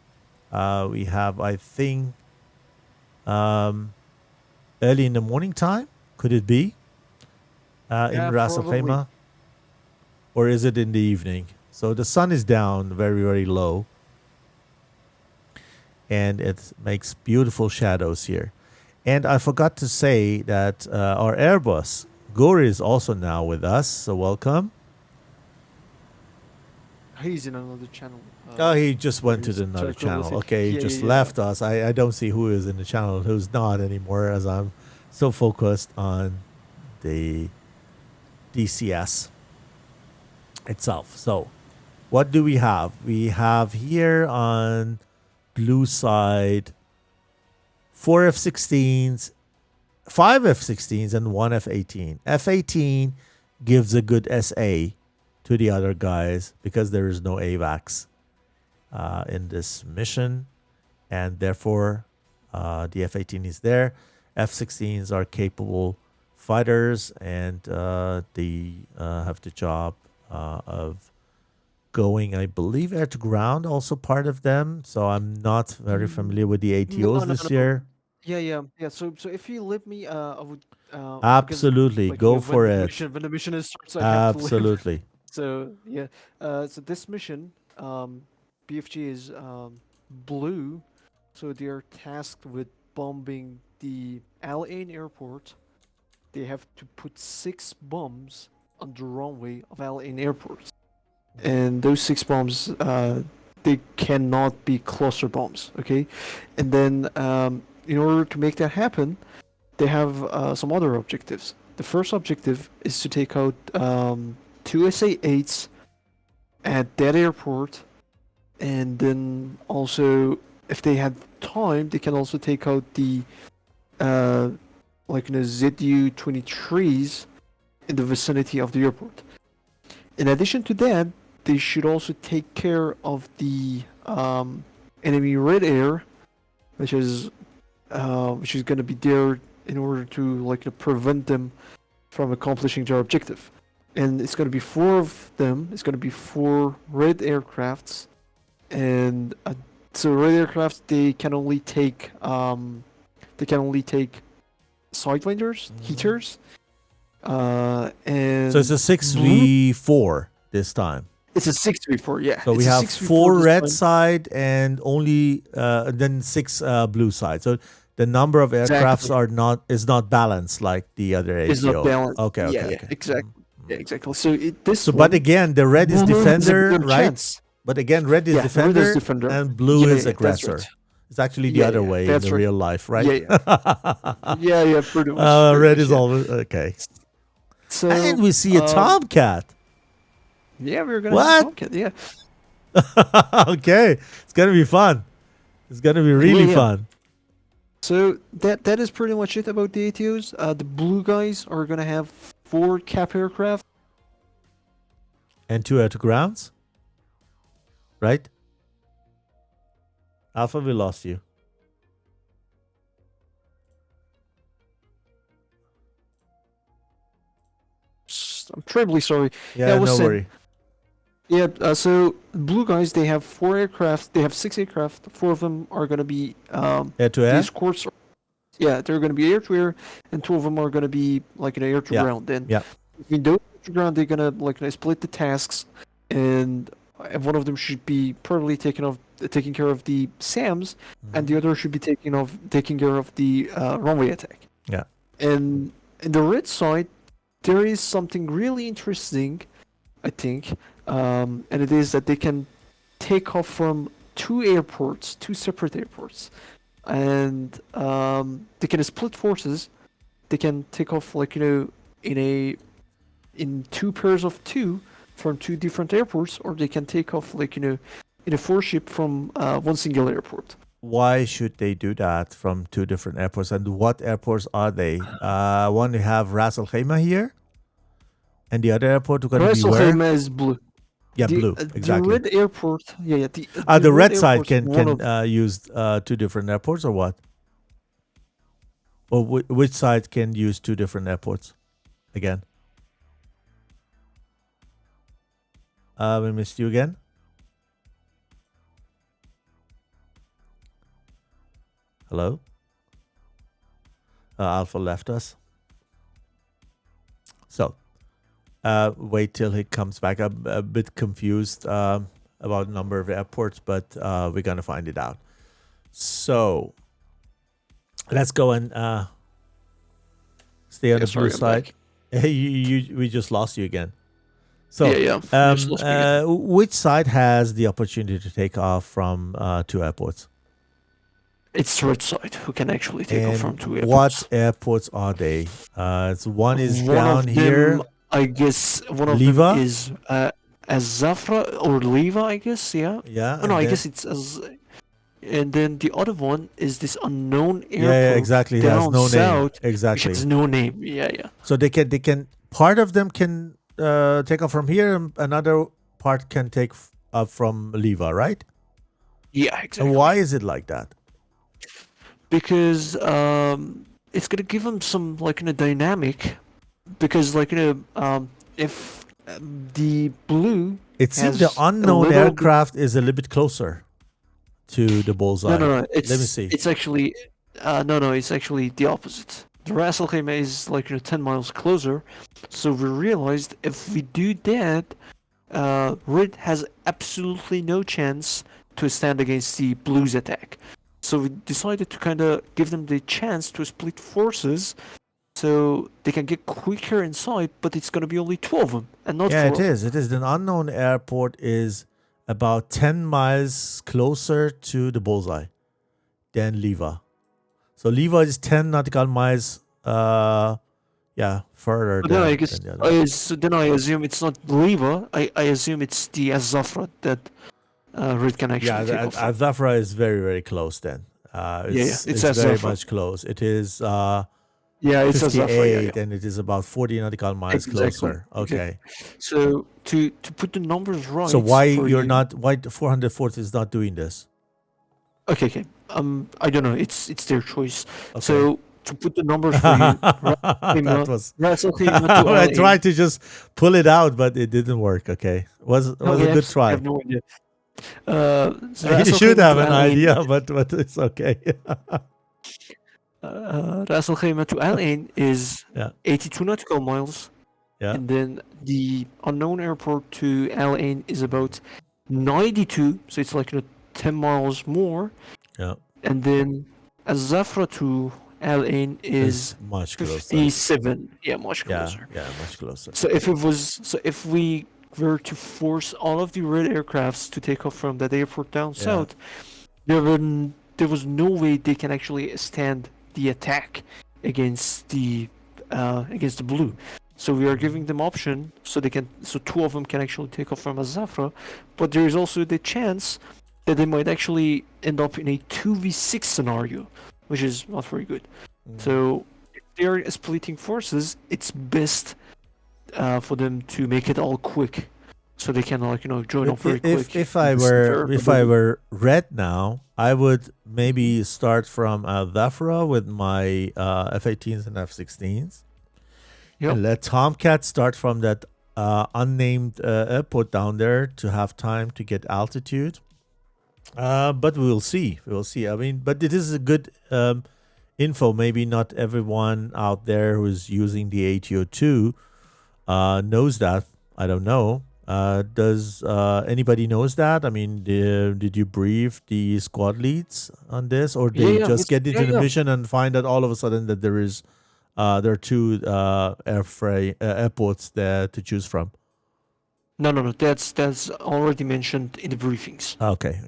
We have, I think, early in the morning time. Could it be in Ras Al probably. Khaimah? Or is it in the evening? So the sun is down very, very low. And it makes beautiful shadows here. And I forgot to say that our Airbus, Gori, is also now with us. So welcome. He's in another channel. Oh, he just went to he's another circle with channel. it. Okay, he Yeah, just yeah, left us. I don't see who is in the channel, who's not anymore, as I'm so focused on the DCS itself. So what do we have? We have here on blue side 4 F-16s, 5 F-16s, and 1 F-18. F-18 gives a good SA to the other guys because there is no AVAX in this mission, and therefore the F-18 is there. F-16s are capable fighters, and they have the job of going, I believe, air to ground, also part of them. So I'm not very familiar with the ATOs this year. Yeah. So if you leave me, I would. Absolutely, Because, go for it. When the mission starts, I have to leave. Absolutely. So yeah. So this mission, BFG is blue, so they are tasked with bombing the Al Ain airport. They have to put 6 bombs on the runway of Al Ain airport, and those 6 bombs, they cannot be cluster bombs. Okay, and then in order to make that happen, they have some other objectives. The first objective is to take out 2 SA-8s at that airport, and then also, if they had time, they can also take out the ZU-23s in the vicinity of the airport. In addition to that, they should also take care of the enemy red air, which is going to be there in order to prevent them from accomplishing their objective. And it's going to be 4 of them. It's going to be 4 red aircrafts, and so red aircrafts they can only take sidewinders, heaters, and So it's a 6v4 this time. it's a 6v4. Yeah. So we it's a have 6v4 4 this red time. side and only then 6 blue side. So the number of aircrafts Exactly. is not balanced like the other ACO. It's not balanced. Okay, Yeah, okay. exactly. Yeah, exactly. So this So, one, but again, the red is blue has a defender, good right? chance. But again, red is Yeah, red is defender. and blue Yeah, is yeah, that's aggressor. right. It's actually the Yeah, other yeah, way in that's the right. real life, right? Yeah, pretty much. Pretty Red much, is yeah. always okay. So, And we see a Tomcat. Yeah, we're gonna What? have Tomcat. Yeah. Okay, it's gonna be fun. It's gonna be really Yeah. fun. So that is pretty much it about the ATOs. The blue guys are gonna have 4 cap aircraft. And 2 air to grounds, right? Alpha, we lost you. I'm terribly sorry. Yeah, I was no saying- worry. Yeah. So blue guys, they have 4 aircraft. They have 6 aircraft. 4 of them are gonna be Air to the air. escorts. Yeah, they're gonna be air to air, and 2 of them are gonna be like an air to Yeah, ground. And yeah. between those air to ground, they're gonna split the tasks, and one of them should be probably taking care of the SAMs, and the other should be taking care of the runway attack. Yeah. And in the red side, there is something really interesting, I think, and it is that they can take off from 2 separate airports, and they can split forces. They can take off in 2 pairs of 2 from 2 different airports, or they can take off in a 4-ship from 1 single airport. Why should they do that from 2 different airports? And what airports are they? One we have Ras Al Khaimah here, and the other airport we're going to Ras be Al where? Khaimah is blue. Yeah, blue. The Exactly. red airport, yeah. The red side airport's one can of- use 2 different airports or what? Or which side can use 2 different airports? Again. We missed you again. Hello? Alpha left us. So, wait till he comes back. I'm a bit confused about number of airports, but we're going to find it out. So, let's go and stay on the sorry, blue I'm side. back. We just lost you again. So, Yeah. You just lost me again. which side has the opportunity to take off from 2 airports? It's the red side who can actually take off from 2 airports. What airports are they? One is One down of here. them, I guess one of Leva? them is Azafra or Leva, I guess. Yeah. Yeah. Oh, no, and I then- guess it's and then the other one is this unknown airport. Yeah, exactly. It has down no south, name. Exactly. Which has no name. Yeah. So they can. Part of them can take off from here, and another part can take up from Leva, right? Yeah, exactly. And why is it like that? Because it's gonna give them some a dynamic. Because if the blue It seems has the a unknown little bit- aircraft is a little bit closer to the bullseye. No. It's, Let me see. It's actually no. It's actually the opposite. The Ras Al Khaimah is 10 miles closer. So we realized if we do that, Red has absolutely no chance to stand against the Blues attack. So we decided to kind of give them the chance to split forces, so they can get quicker inside. But it's gonna be only 2 of them, and not 4. Yeah, it is. It is. The unknown airport is about 10 miles closer to the bullseye than Leva. So Leva is 10 nautical miles, further But then I than guess the other. so then I assume it's not Leva. I assume it's the Azafra that Red can actually Yeah, take off. from. Azafra is very, very close then. It's it's very Azafra. much close. It is Yeah, it's Azafra. 58 and it is about 40 nautical miles Exactly, closer. Okay. So to put the numbers right. So why for you're you- not, why 440 is not doing this? Okay. I don't know. It's their choice. Okay. So to put the numbers for you, That was. Ras Al Khaimah to I Al Ain. tried to just pull it out, but it didn't work. Okay, was a I good absolutely try. have no idea. So You Ras Al should Khaimah have to an Al Ain. idea, but it's okay. Ras Al Khaimah to Al Ain is Yeah. 82 nautical miles, Yeah. and then the unknown airport to Al Ain is about 92, so it's like 10 miles more. Yeah. And then Azafra to Al Ain is It's much closer. 57. Yeah, much closer. Yeah, much closer. So if we were to force all of the red aircrafts to take off from that airport down south, there was no way they can actually stand the attack against the blue. So we are giving them option so two of them can actually take off from Azafra, but there is also the chance that they might actually end up in a 2v6 scenario, which is not very good. So if they're splitting forces, it's best for them to make it all quick, so they can join up very quick. If I were red now, I would maybe start from Zafra with my F-18s and F-16s, and let Tomcat start from that unnamed airport down there to have time to get altitude. But we'll see. I mean, but it is a good info. Maybe not everyone out there who's using the ATO2 knows that. I don't know. Does anybody knows that? I mean, did you brief the squad leads on this, or they just get into the mission and find out all of a sudden that there are two airports there to choose from? No. That's already mentioned in the briefings. Okay.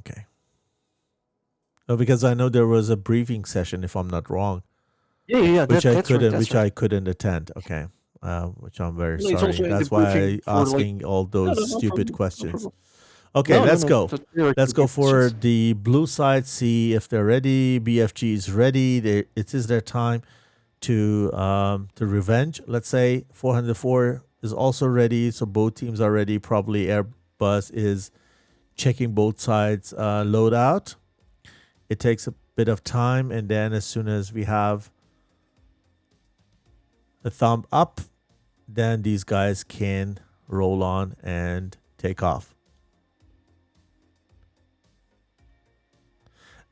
Oh, because I know there was a briefing session, if I'm not wrong. Yeah. Which I right. couldn't attend. Okay. Which I'm very No, it's sorry. also in the That's why briefing I'm for, asking all those no stupid problem, questions. problem. Okay, No, let's no, go. that's Let's go stupid for questions. the blue side. See if they're ready. BFG is ready. It is their time to revenge. Let's say 404 is also ready. So both teams are ready. Probably Airbus is checking both sides load out. It takes a bit of time, and then as soon as we have a thumb up, then these guys can roll on and take off.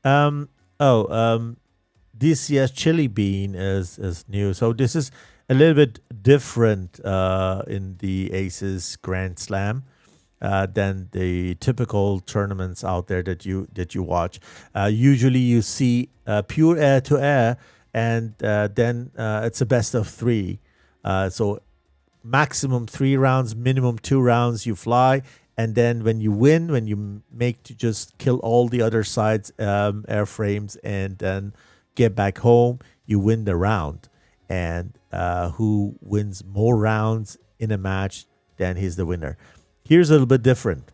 DCS Chili Bean is new. So this is a little bit different in the ACES Grand Slam than the typical tournaments out there that you watch. Usually you see pure air to air, and then it's a best of three. So maximum 3 rounds, minimum 2 rounds you fly, and then when you make to just kill all the other side's airframes and then get back home, you win the round. And who wins more rounds in a match, then he's the winner. Here's a little bit different.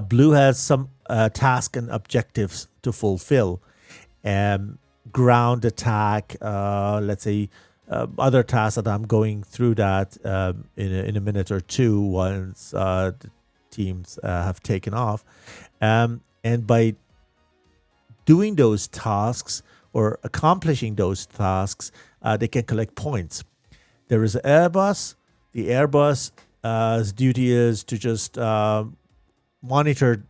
Blue has some tasks and objectives to fulfill. Ground attack, let's say, other tasks that I'm going through that in a minute or two once the teams have taken off. And by doing those tasks or accomplishing those tasks, they can collect points. There is Airbus. The Airbus's duty is to just monitor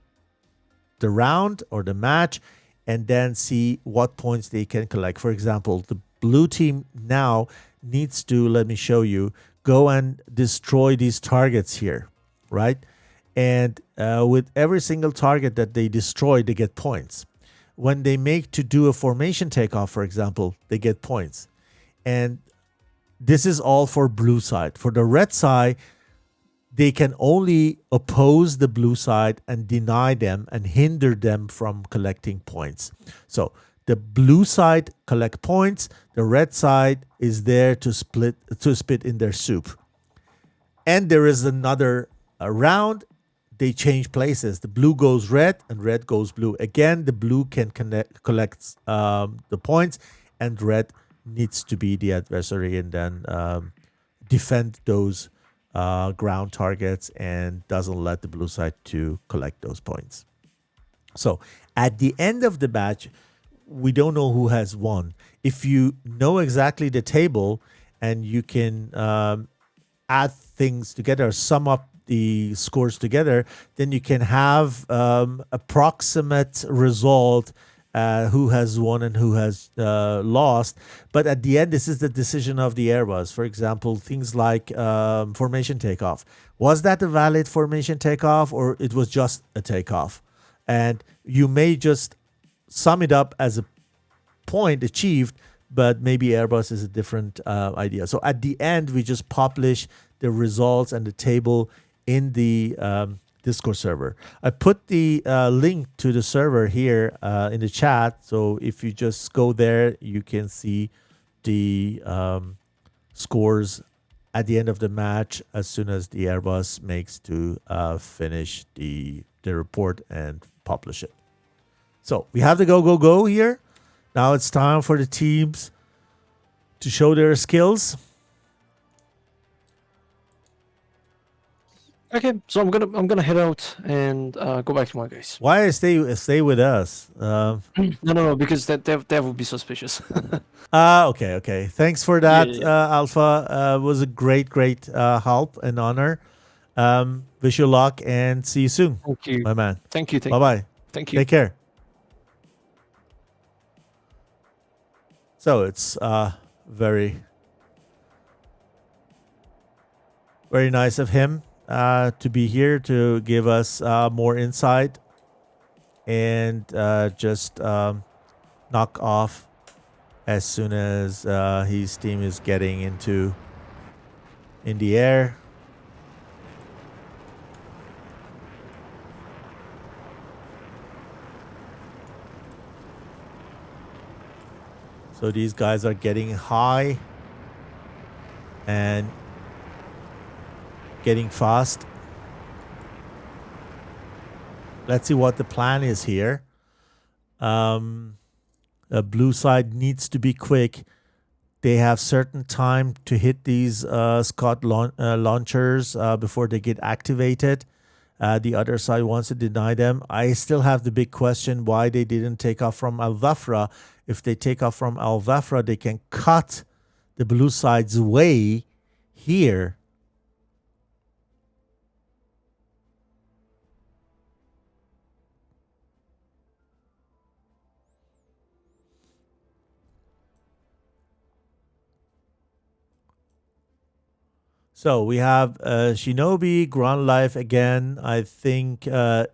the round or the match and then see what points they can collect. For example, the blue team now needs to, let me show you, go and destroy these targets here, right? And with every single target that they destroy, they get points. When they make to do a formation takeoff, for example, they get points. And this is all for blue side. For the red side, they can only oppose the blue side and deny them and hinder them from collecting points. So the blue side collect points. The red side is there to spit in their soup. And there is another round. They change places. The blue goes red and red goes blue. Again, the blue can collect the points, and red needs to be the adversary and then defend those ground targets and doesn't let the blue side to collect those points. So at the end of the match, we don't know who has won. If you know exactly the table and you can add things together, sum up the scores together, then you can have approximate result, who has won and who has lost. But at the end, this is the decision of the Airbus. For example, things like formation takeoff. Was that a valid formation takeoff, or it was just a takeoff? And you may just sum it up as a point achieved, but maybe Airbus is a different idea. So at the end, we just publish the results and the table in the Discord server. I put the link to the server here in the chat. So if you just go there, you can see the scores at the end of the match as soon as the Airbus makes to finish the report and publish it. So we have the go here. Now it's time for the teams to show their skills. Okay, so I'm gonna head out and go back to my guys. Why stay with us? No, because that would be suspicious. Okay. Thanks for that, Yeah. Alpha. Was a great help and honor. Wish you luck and see you soon, Thank you. my man. Thank you. Bye. Thank you. Take care. So it's very nice of him to be here to give us more insight and just knock off as soon as his team is getting in the air. So these guys are getting high and getting fast. Let's see what the plan is here. The blue side needs to be quick. They have certain time to hit these Scott launchers before they get activated. The other side wants to deny them. I still have the big question why they didn't take off from Al Dhafra. If they take off from Al Dhafra, they can cut the blue side's way here. So we have Shinobi, Ground Life again. I think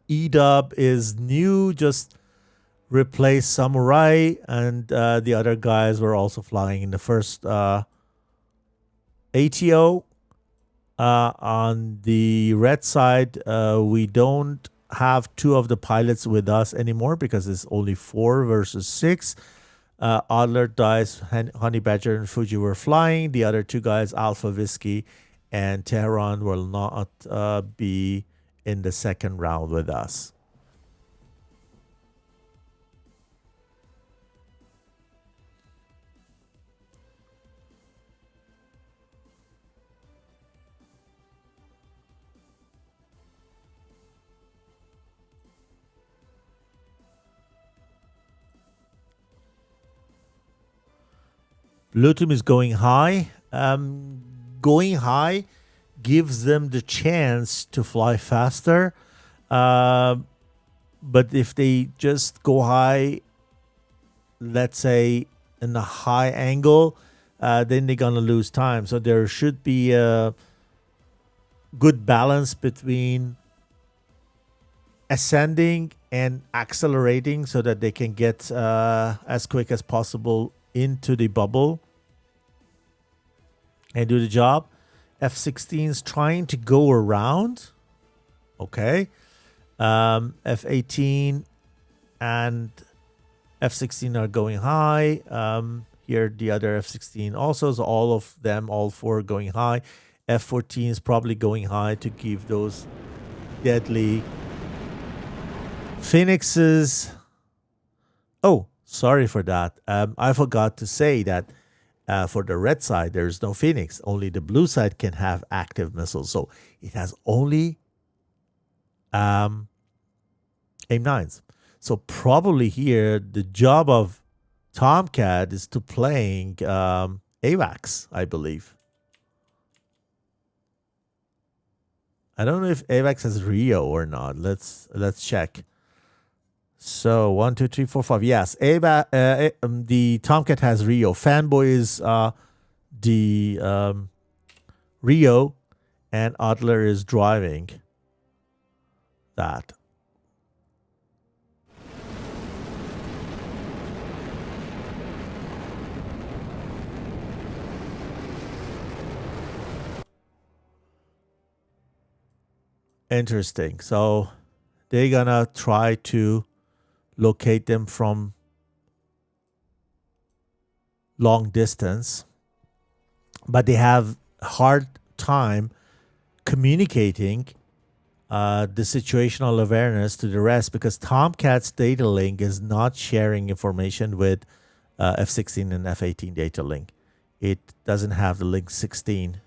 E-Dub is new, just replaced Samurai, and the other guys were also flying in the first ATO. On the red side, we don't have two of the pilots with us anymore because it's only 4 versus 6. Adler, Dice, Honey Badger, and Fuji were flying. The other two guys, Alpha Whiskey and Tehran, will not be in the second round with us. Blue team is going high. Going high gives them the chance to fly faster. But if they just go high, let's say in a high angle, then they're going to lose time. So there should be a good balance between ascending and accelerating so that they can get as quick as possible into the bubble and do the job. F-16 is trying to go around. Okay. F-18 and F-16 are going high. Here the other F-16 also. So all of them, all 4 going high. F-14 is probably going high to give those deadly Phoenixes. Oh, sorry for that. I forgot to say that for the red side, there's no Phoenix. Only the blue side can have active missiles. So it has only AIM-9s. So probably here, the job of Tomcat is to playing AWACS, I believe. I don't know if AWACS has Rio or not. Let's check. So 1, 2, 3, 4, 5. Yes, the Tomcat has Rio. Fanboy is the Rio, and Adler is driving that. Interesting. So they're gonna try to locate them from long distance, but they have a hard time communicating the situational awareness to the rest, because Tomcat's data link is not sharing information with F-16 and F-18 data link. It doesn't have the link 16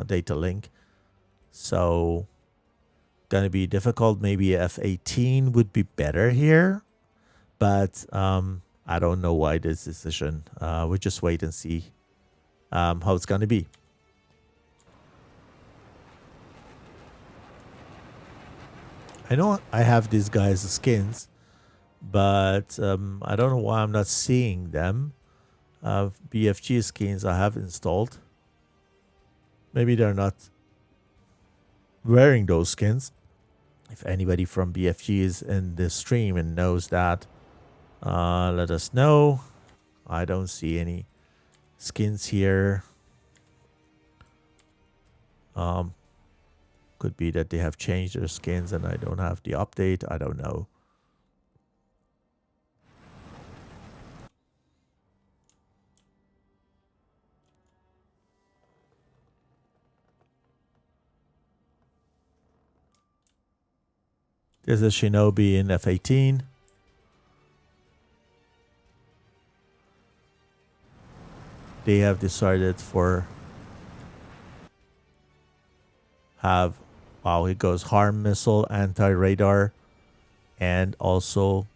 data link. So going to be difficult. Maybe F-18 would be better here, but I don't know why this decision. We'll just wait and see how it's going to be. I know I have these guys' skins, but I don't know why I'm not seeing them. BFG skins I have installed. Maybe they're not wearing those skins. If anybody from BFG is in this stream and knows that, let us know. I don't see any skins here. Could be that they have changed their skins and I don't have the update. I don't know. There's a Shinobi in F-18. They have decided for wow, it goes harm missile, anti-radar, and also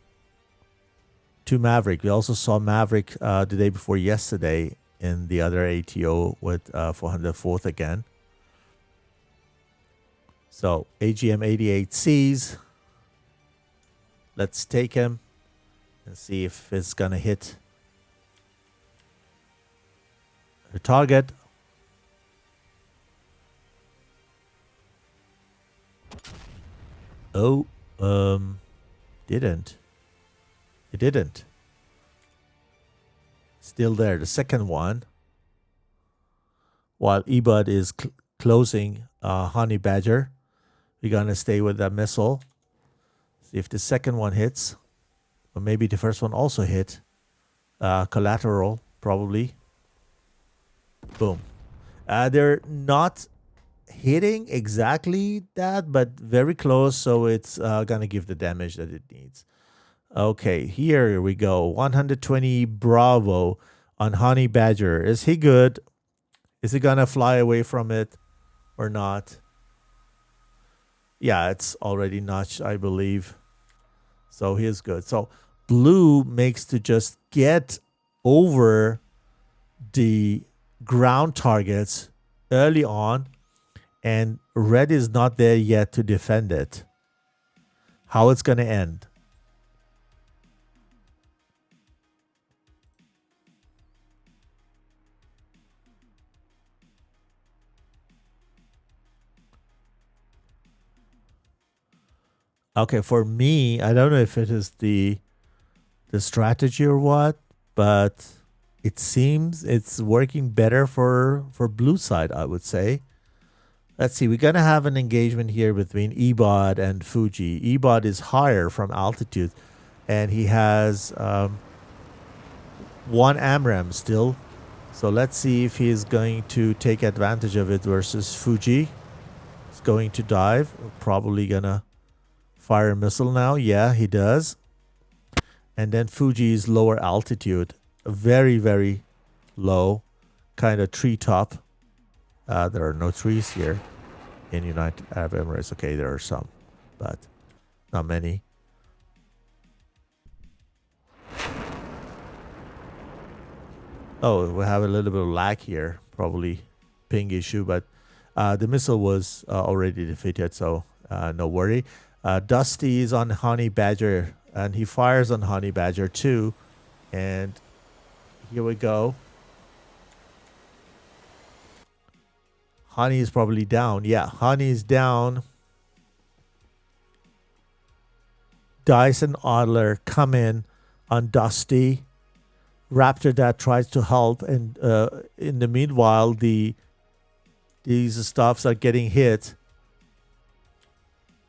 to Maverick. We also saw Maverick the day before yesterday in the other ATO with 404th again. So AGM-88Cs. Let's take him and see if it's going to hit the target. Oh, didn't. It didn't. Still there. The second one. While eBud is closing Honey Badger, we're going to stay with that missile. See if the second one hits. Or maybe the first one also hit. Collateral, probably. Boom. They're not hitting exactly that, but very close, so it's gonna give the damage that it needs. Okay, here we go. 120 Bravo on Honey Badger. Is he good? Is he gonna fly away from it or not? Yeah, it's already notched, I believe. So he's good. So blue makes to just get over the ground targets early on, and red is not there yet to defend it. How it's going to end? Okay, for me, I don't know if it is the strategy or what, but it seems it's working better for blue side, I would say. Let's see, we're going to have an engagement here between eBod and Fuji. eBod is higher from altitude, and he has one AMRAAM still. So let's see if he's going to take advantage of it versus Fuji. He's going to dive. Probably going to fire a missile now. Yeah, he does. And then Fuji is lower altitude. Very, very low. Kind of treetop. There are no trees here in United Arab Emirates. Okay, there are some, but not many. Oh, we have a little bit of lag here, probably ping issue, but the missile was already defeated, so no worry. Dusty is on Honey Badger, and he fires on Honey Badger too. And here we go. Honey is probably down. Yeah, Honey is down. Dice and Adler come in on Dusty. Raptor Dad tries to help, and in the meanwhile, these stuffs are getting hit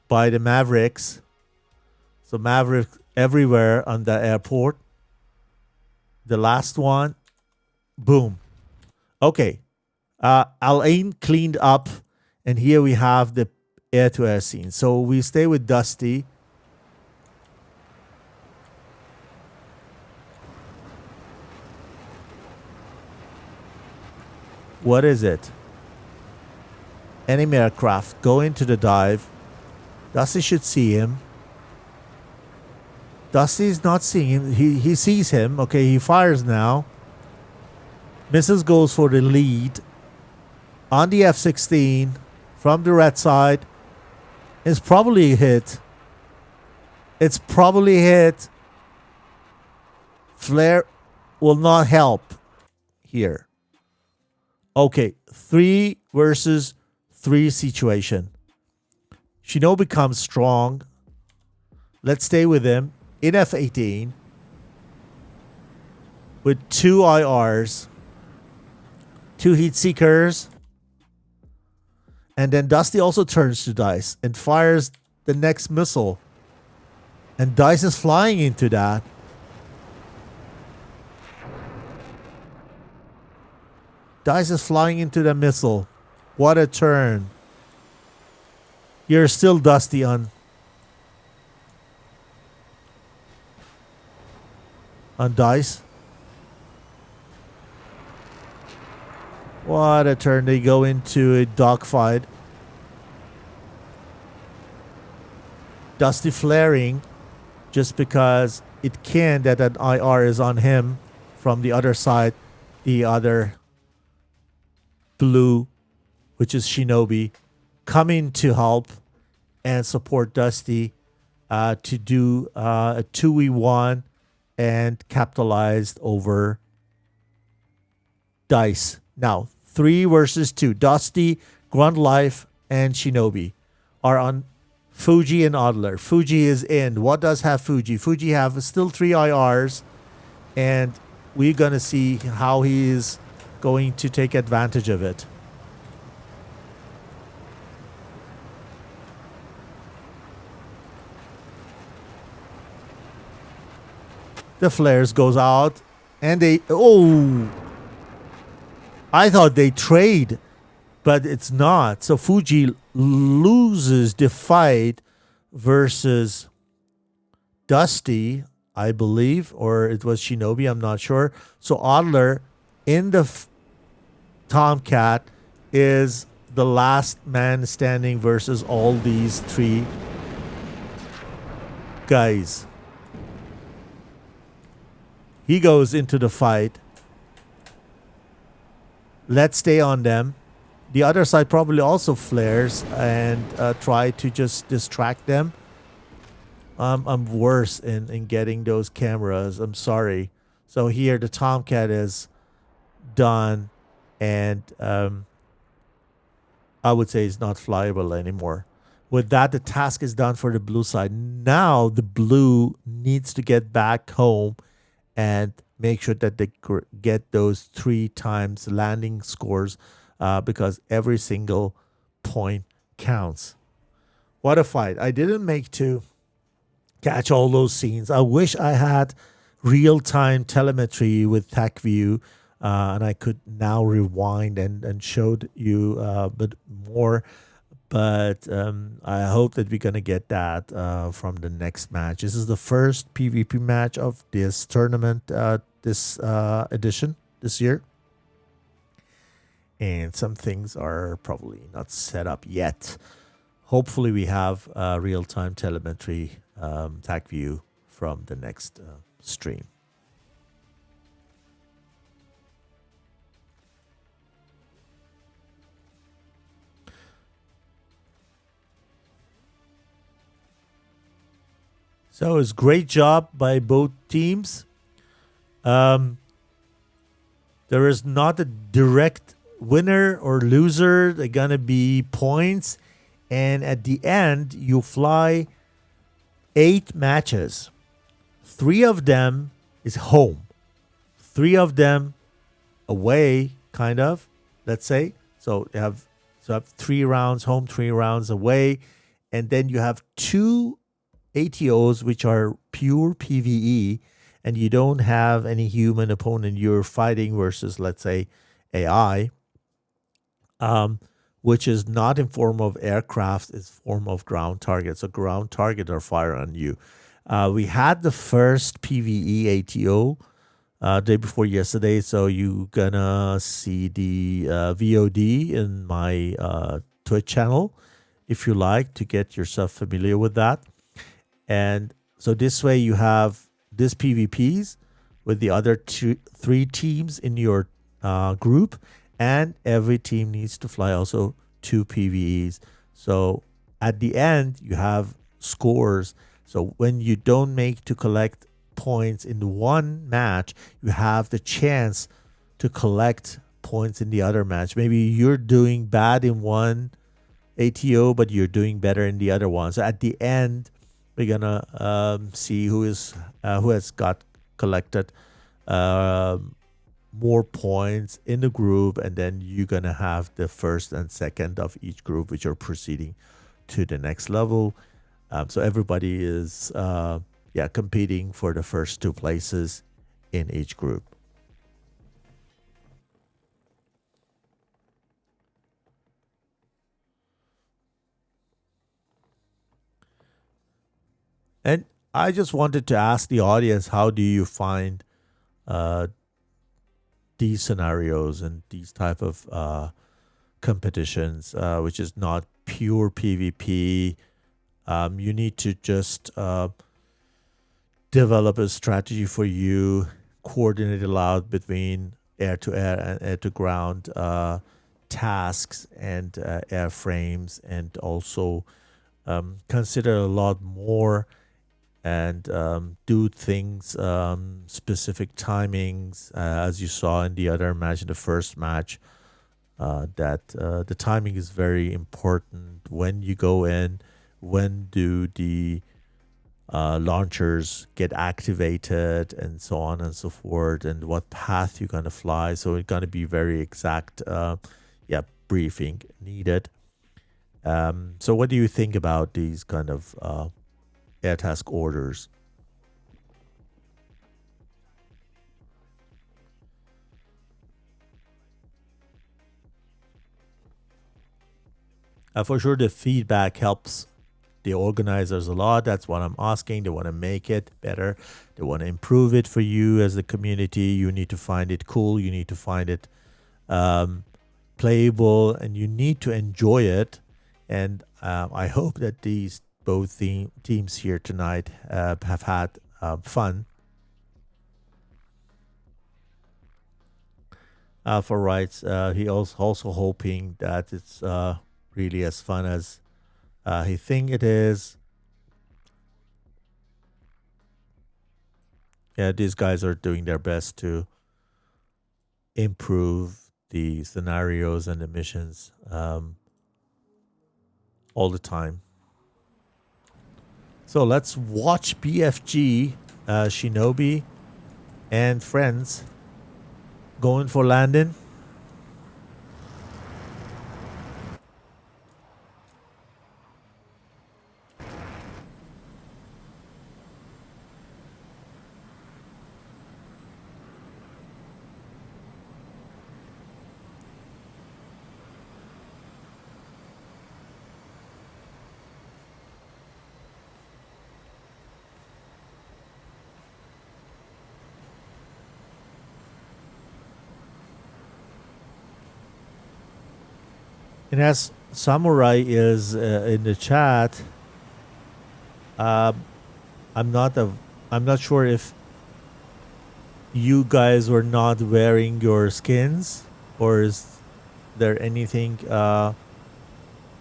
by the Mavericks. So Mavericks everywhere on the airport. The last one, boom. Okay, Al-Ain cleaned up, and here we have the air-to-air scene. So we stay with Dusty. What is it? Enemy aircraft go into the dive. Dusty should see him. Dusty is not seeing him. He sees him. Okay, he fires now. Missiles goes for the lead. On the F-16 from the red side. It's probably a hit. It's probably a hit. Flare will not help here. Okay, 3 versus 3 situation. Shinobi becomes strong. Let's stay with him in F-18 with 2 IRs, 2 heat seekers, and then Dusty also turns to Dice and fires the next missile. And Dice is flying into that. Dice is flying into the missile. What a turn. You're still Dusty on Dice. What a turn. They go into a dogfight. Dusty flaring just because it can that an IR is on him from the other side. The other blue, which is Shinobi, coming to help and support Dusty to do a 2v1 and capitalized over Dice. Now, 3 versus 2. Dusty, Grunt Life, and Shinobi are on Fuji and Adler. Fuji is in. What does have Fuji? Fuji have still 3 IRs, and we're going to see how he is going to take advantage of it. The flares goes out, and they... Oh! I thought they trade, but it's not. So Fuji loses the fight versus Dusty, I believe, or it was Shinobi, I'm not sure. So Adler in the Tomcat is the last man standing versus all these 3 guys. He goes into the fight. Let's stay on them. The other side probably also flares and try to just distract them. I'm worse in getting those cameras. I'm sorry. So here the Tomcat is done, and I would say it's not flyable anymore. With that, the task is done for the blue side. Now the blue needs to get back home and make sure that they get those 3 times landing scores because every single point counts. What a fight. I didn't make to catch all those scenes. I wish I had real-time telemetry with TechView and I could now rewind and showed you a bit more. But I hope that we're going to get that from the next match. This is the first PvP match of this tournament, this edition, this year. And some things are probably not set up yet. Hopefully we have real-time telemetry TechView from the next stream. So it's great job by both teams. There is not a direct winner or loser. They're going to be points. And at the end, you fly 8 matches. 3 of them is home. 3 of them away, kind of, let's say. So you have 3 rounds home, 3 rounds away. And then you have 2 ATOs, which are pure PvE, and you don't have any human opponent. You're fighting versus, let's say, AI, which is not in form of aircraft, it's form of ground targets. So ground target are fire on you. We had the first PvE ATO day before yesterday, so you're gonna see the VOD in my Twitch channel if you like to get yourself familiar with that. And so this way you have this PvPs with the other 3 teams in your group, and every team needs to fly also 2 PvEs. So at the end you have scores. So when you don't make to collect points in one match, you have the chance to collect points in the other match. Maybe you're doing bad in one ATO, but you're doing better in the other one. So at the end, we're gonna see who has got collected more points in the group, and then you're gonna have the first and second of each group, which are proceeding to the next level. So everybody is competing for the first 2 places in each group. And I just wanted to ask the audience, how do you find these scenarios and these type of competitions, which is not pure PvP? You need to just develop a strategy for you, coordinate it out between air-to-air and air-to-ground tasks and airframes, and also consider a lot more and do things, specific timings, as you saw in the other match, in the first match, that the timing is very important. When you go in, when do the launchers get activated, and so on and so forth, and what path you're going to fly. So it's going to be very exact briefing needed. So what do you think about these kind of air task orders? For sure, the feedback helps the organizers a lot. That's what I'm asking. They want to make it better. They want to improve it for you as the community. You need to find it cool. You need to find it playable, and you need to enjoy it. And I hope that these both teams here tonight have had fun. For rights, he also hoping that it's really as fun as he think it is. Yeah, these guys are doing their best to improve the scenarios and the missions all the time. So let's watch BFG, Shinobi, and friends going for landing. And as Samurai is in the chat, I'm not sure if you guys were not wearing your skins, or is there anything not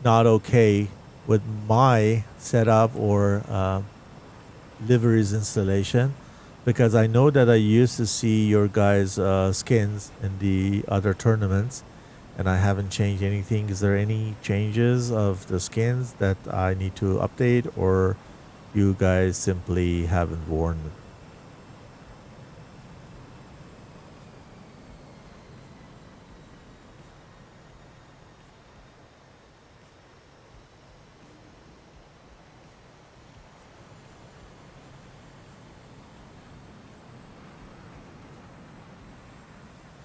okay with my setup, or liveries installation, because I know that I used to see your guys' skins in the other tournaments, and I haven't changed anything. Is there any changes of the skins that I need to update, or you guys simply haven't worn them?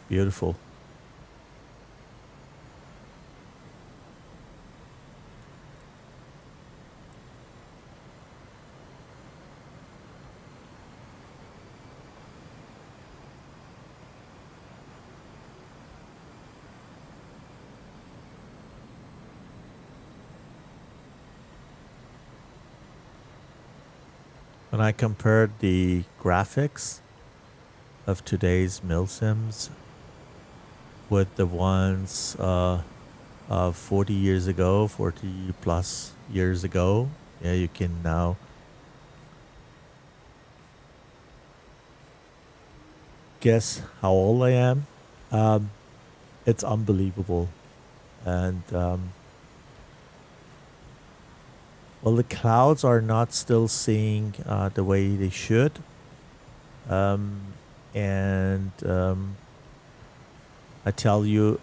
Beautiful. When I compared the graphics of today's milsims with the ones of 40 years ago, 40 plus years ago, yeah, you can now guess how old I am. It's unbelievable. And well, the clouds are not still seeing the way they should. And I tell you,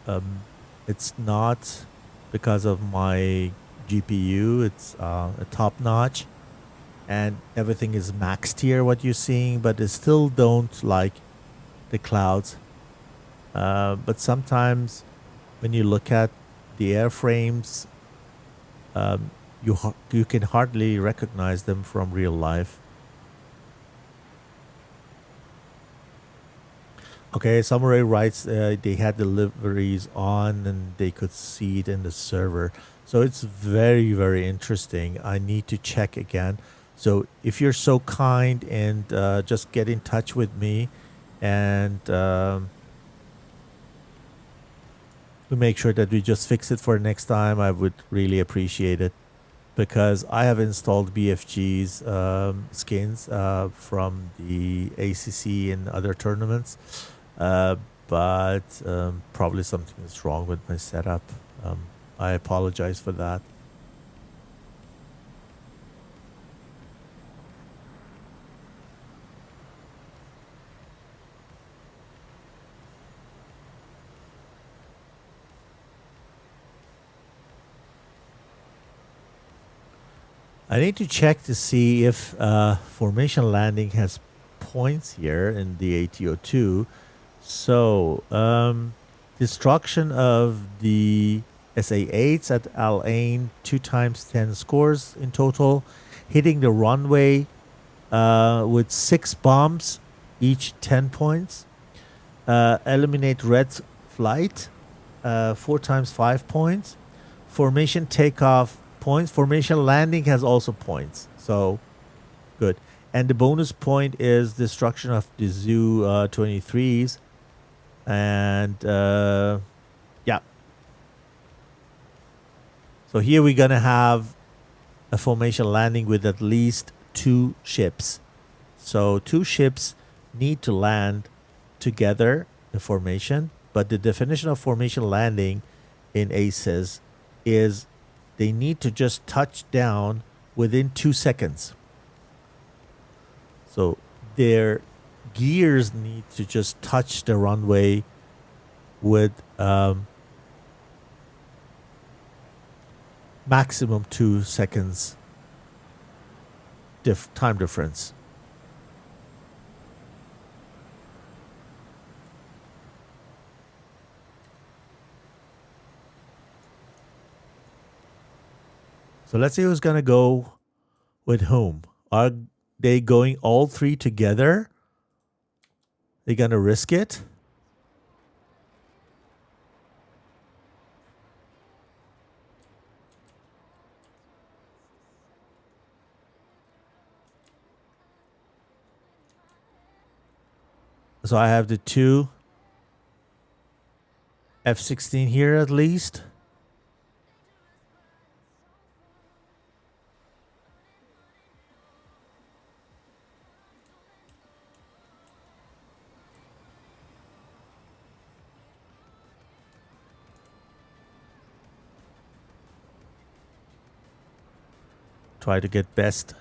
it's not because of my GPU. It's a top notch, and everything is maxed here, what you're seeing, but it still don't like the clouds. But sometimes when you look at the airframes, you can hardly recognize them from real life. Okay, Samurai writes they had the liveries on and they could see it in the server. So it's very, very interesting. I need to check again. So if you're so kind and just get in touch with me, and we make sure that we just fix it for next time, I would really appreciate it. Because I have installed BFG's skins from the ACC and other tournaments. But probably something is wrong with my setup. I apologize for that. I need to check to see if formation landing has points here in the ATO2. So, destruction of the SA-8s at Al Ain, 2 times 10 scores in total. Hitting the runway with 6 bombs, each 10 points. Eliminate red flight, 4 times 5 points. Formation takeoff, points. Formation landing has also points. So, good. And the bonus point is destruction of the Zoo 23s. And yeah. So here we're going to have a formation landing with at least 2 ships. So 2 ships need to land together in formation. But the definition of formation landing in ACES is they need to just touch down within 2 seconds. So their gears need to just touch the runway with maximum 2 seconds time difference. So let's see who's going to go with whom. Are they going all 3 together? They're going to risk it? So I have the 2 F-16 here at least. try to get best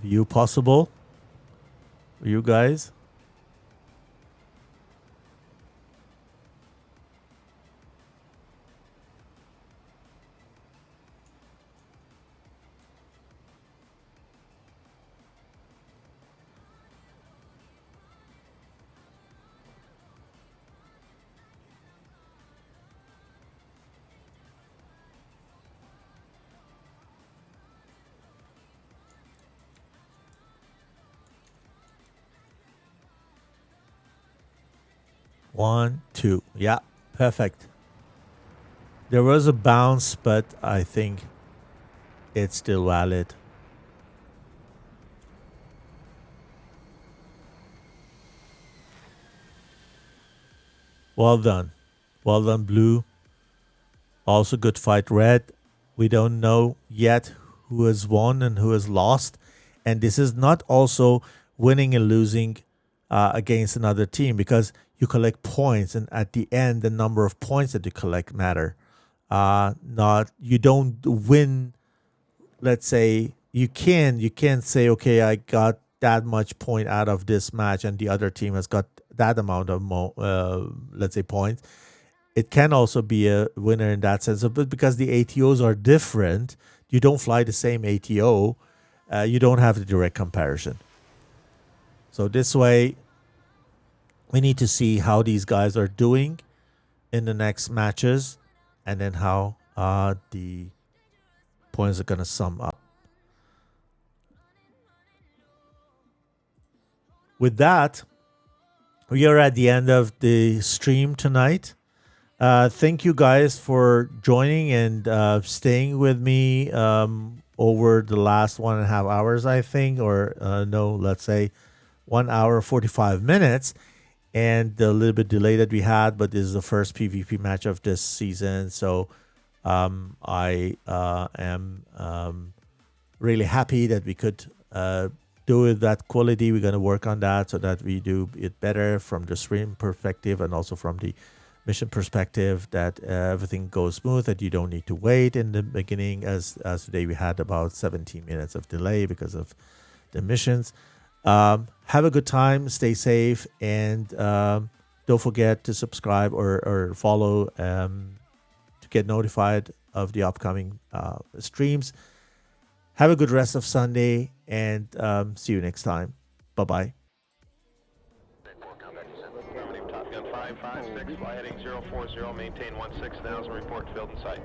view possible for you guys. One, two. Yeah, perfect. There was a bounce, but I think it's still valid. Well done. Well done, blue. Also good fight, red. We don't know yet who has won and who has lost. And this is not also winning and losing against another team, because you collect points, and at the end, the number of points that you collect matter. Not you don't win. Let's say you can't say, okay, I got that much point out of this match, and the other team has got that amount of let's say points. It can also be a winner in that sense, but because the ATOs are different, you don't fly the same ATO. You don't have the direct comparison. So this way, we need to see how these guys are doing in the next matches, and then how the points are going to sum up. With that, we are at the end of the stream tonight. Thank you guys for joining and staying with me over the last 1.5 hours, I think, or no, let's say 1 hour 45 minutes. And the little bit delay that we had, but this is the first PvP match of this season, so I am really happy that we could do it that quality. We're going to work on that so that we do it better from the stream perspective and also from the mission perspective, that everything goes smooth, that you don't need to wait in the beginning, as today we had about 17 minutes of delay because of the missions. Have a good time, stay safe, and don't forget to subscribe or follow to get notified of the upcoming streams. Have a good rest of Sunday, and see you next time. Bye-bye. Top Gun 556, fly heading 040, maintain 16,000, report field in sight.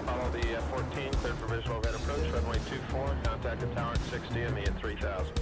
Follow the 14, cleared for visual overhead approach, runway 24, contact the tower at 60 and me at 3000.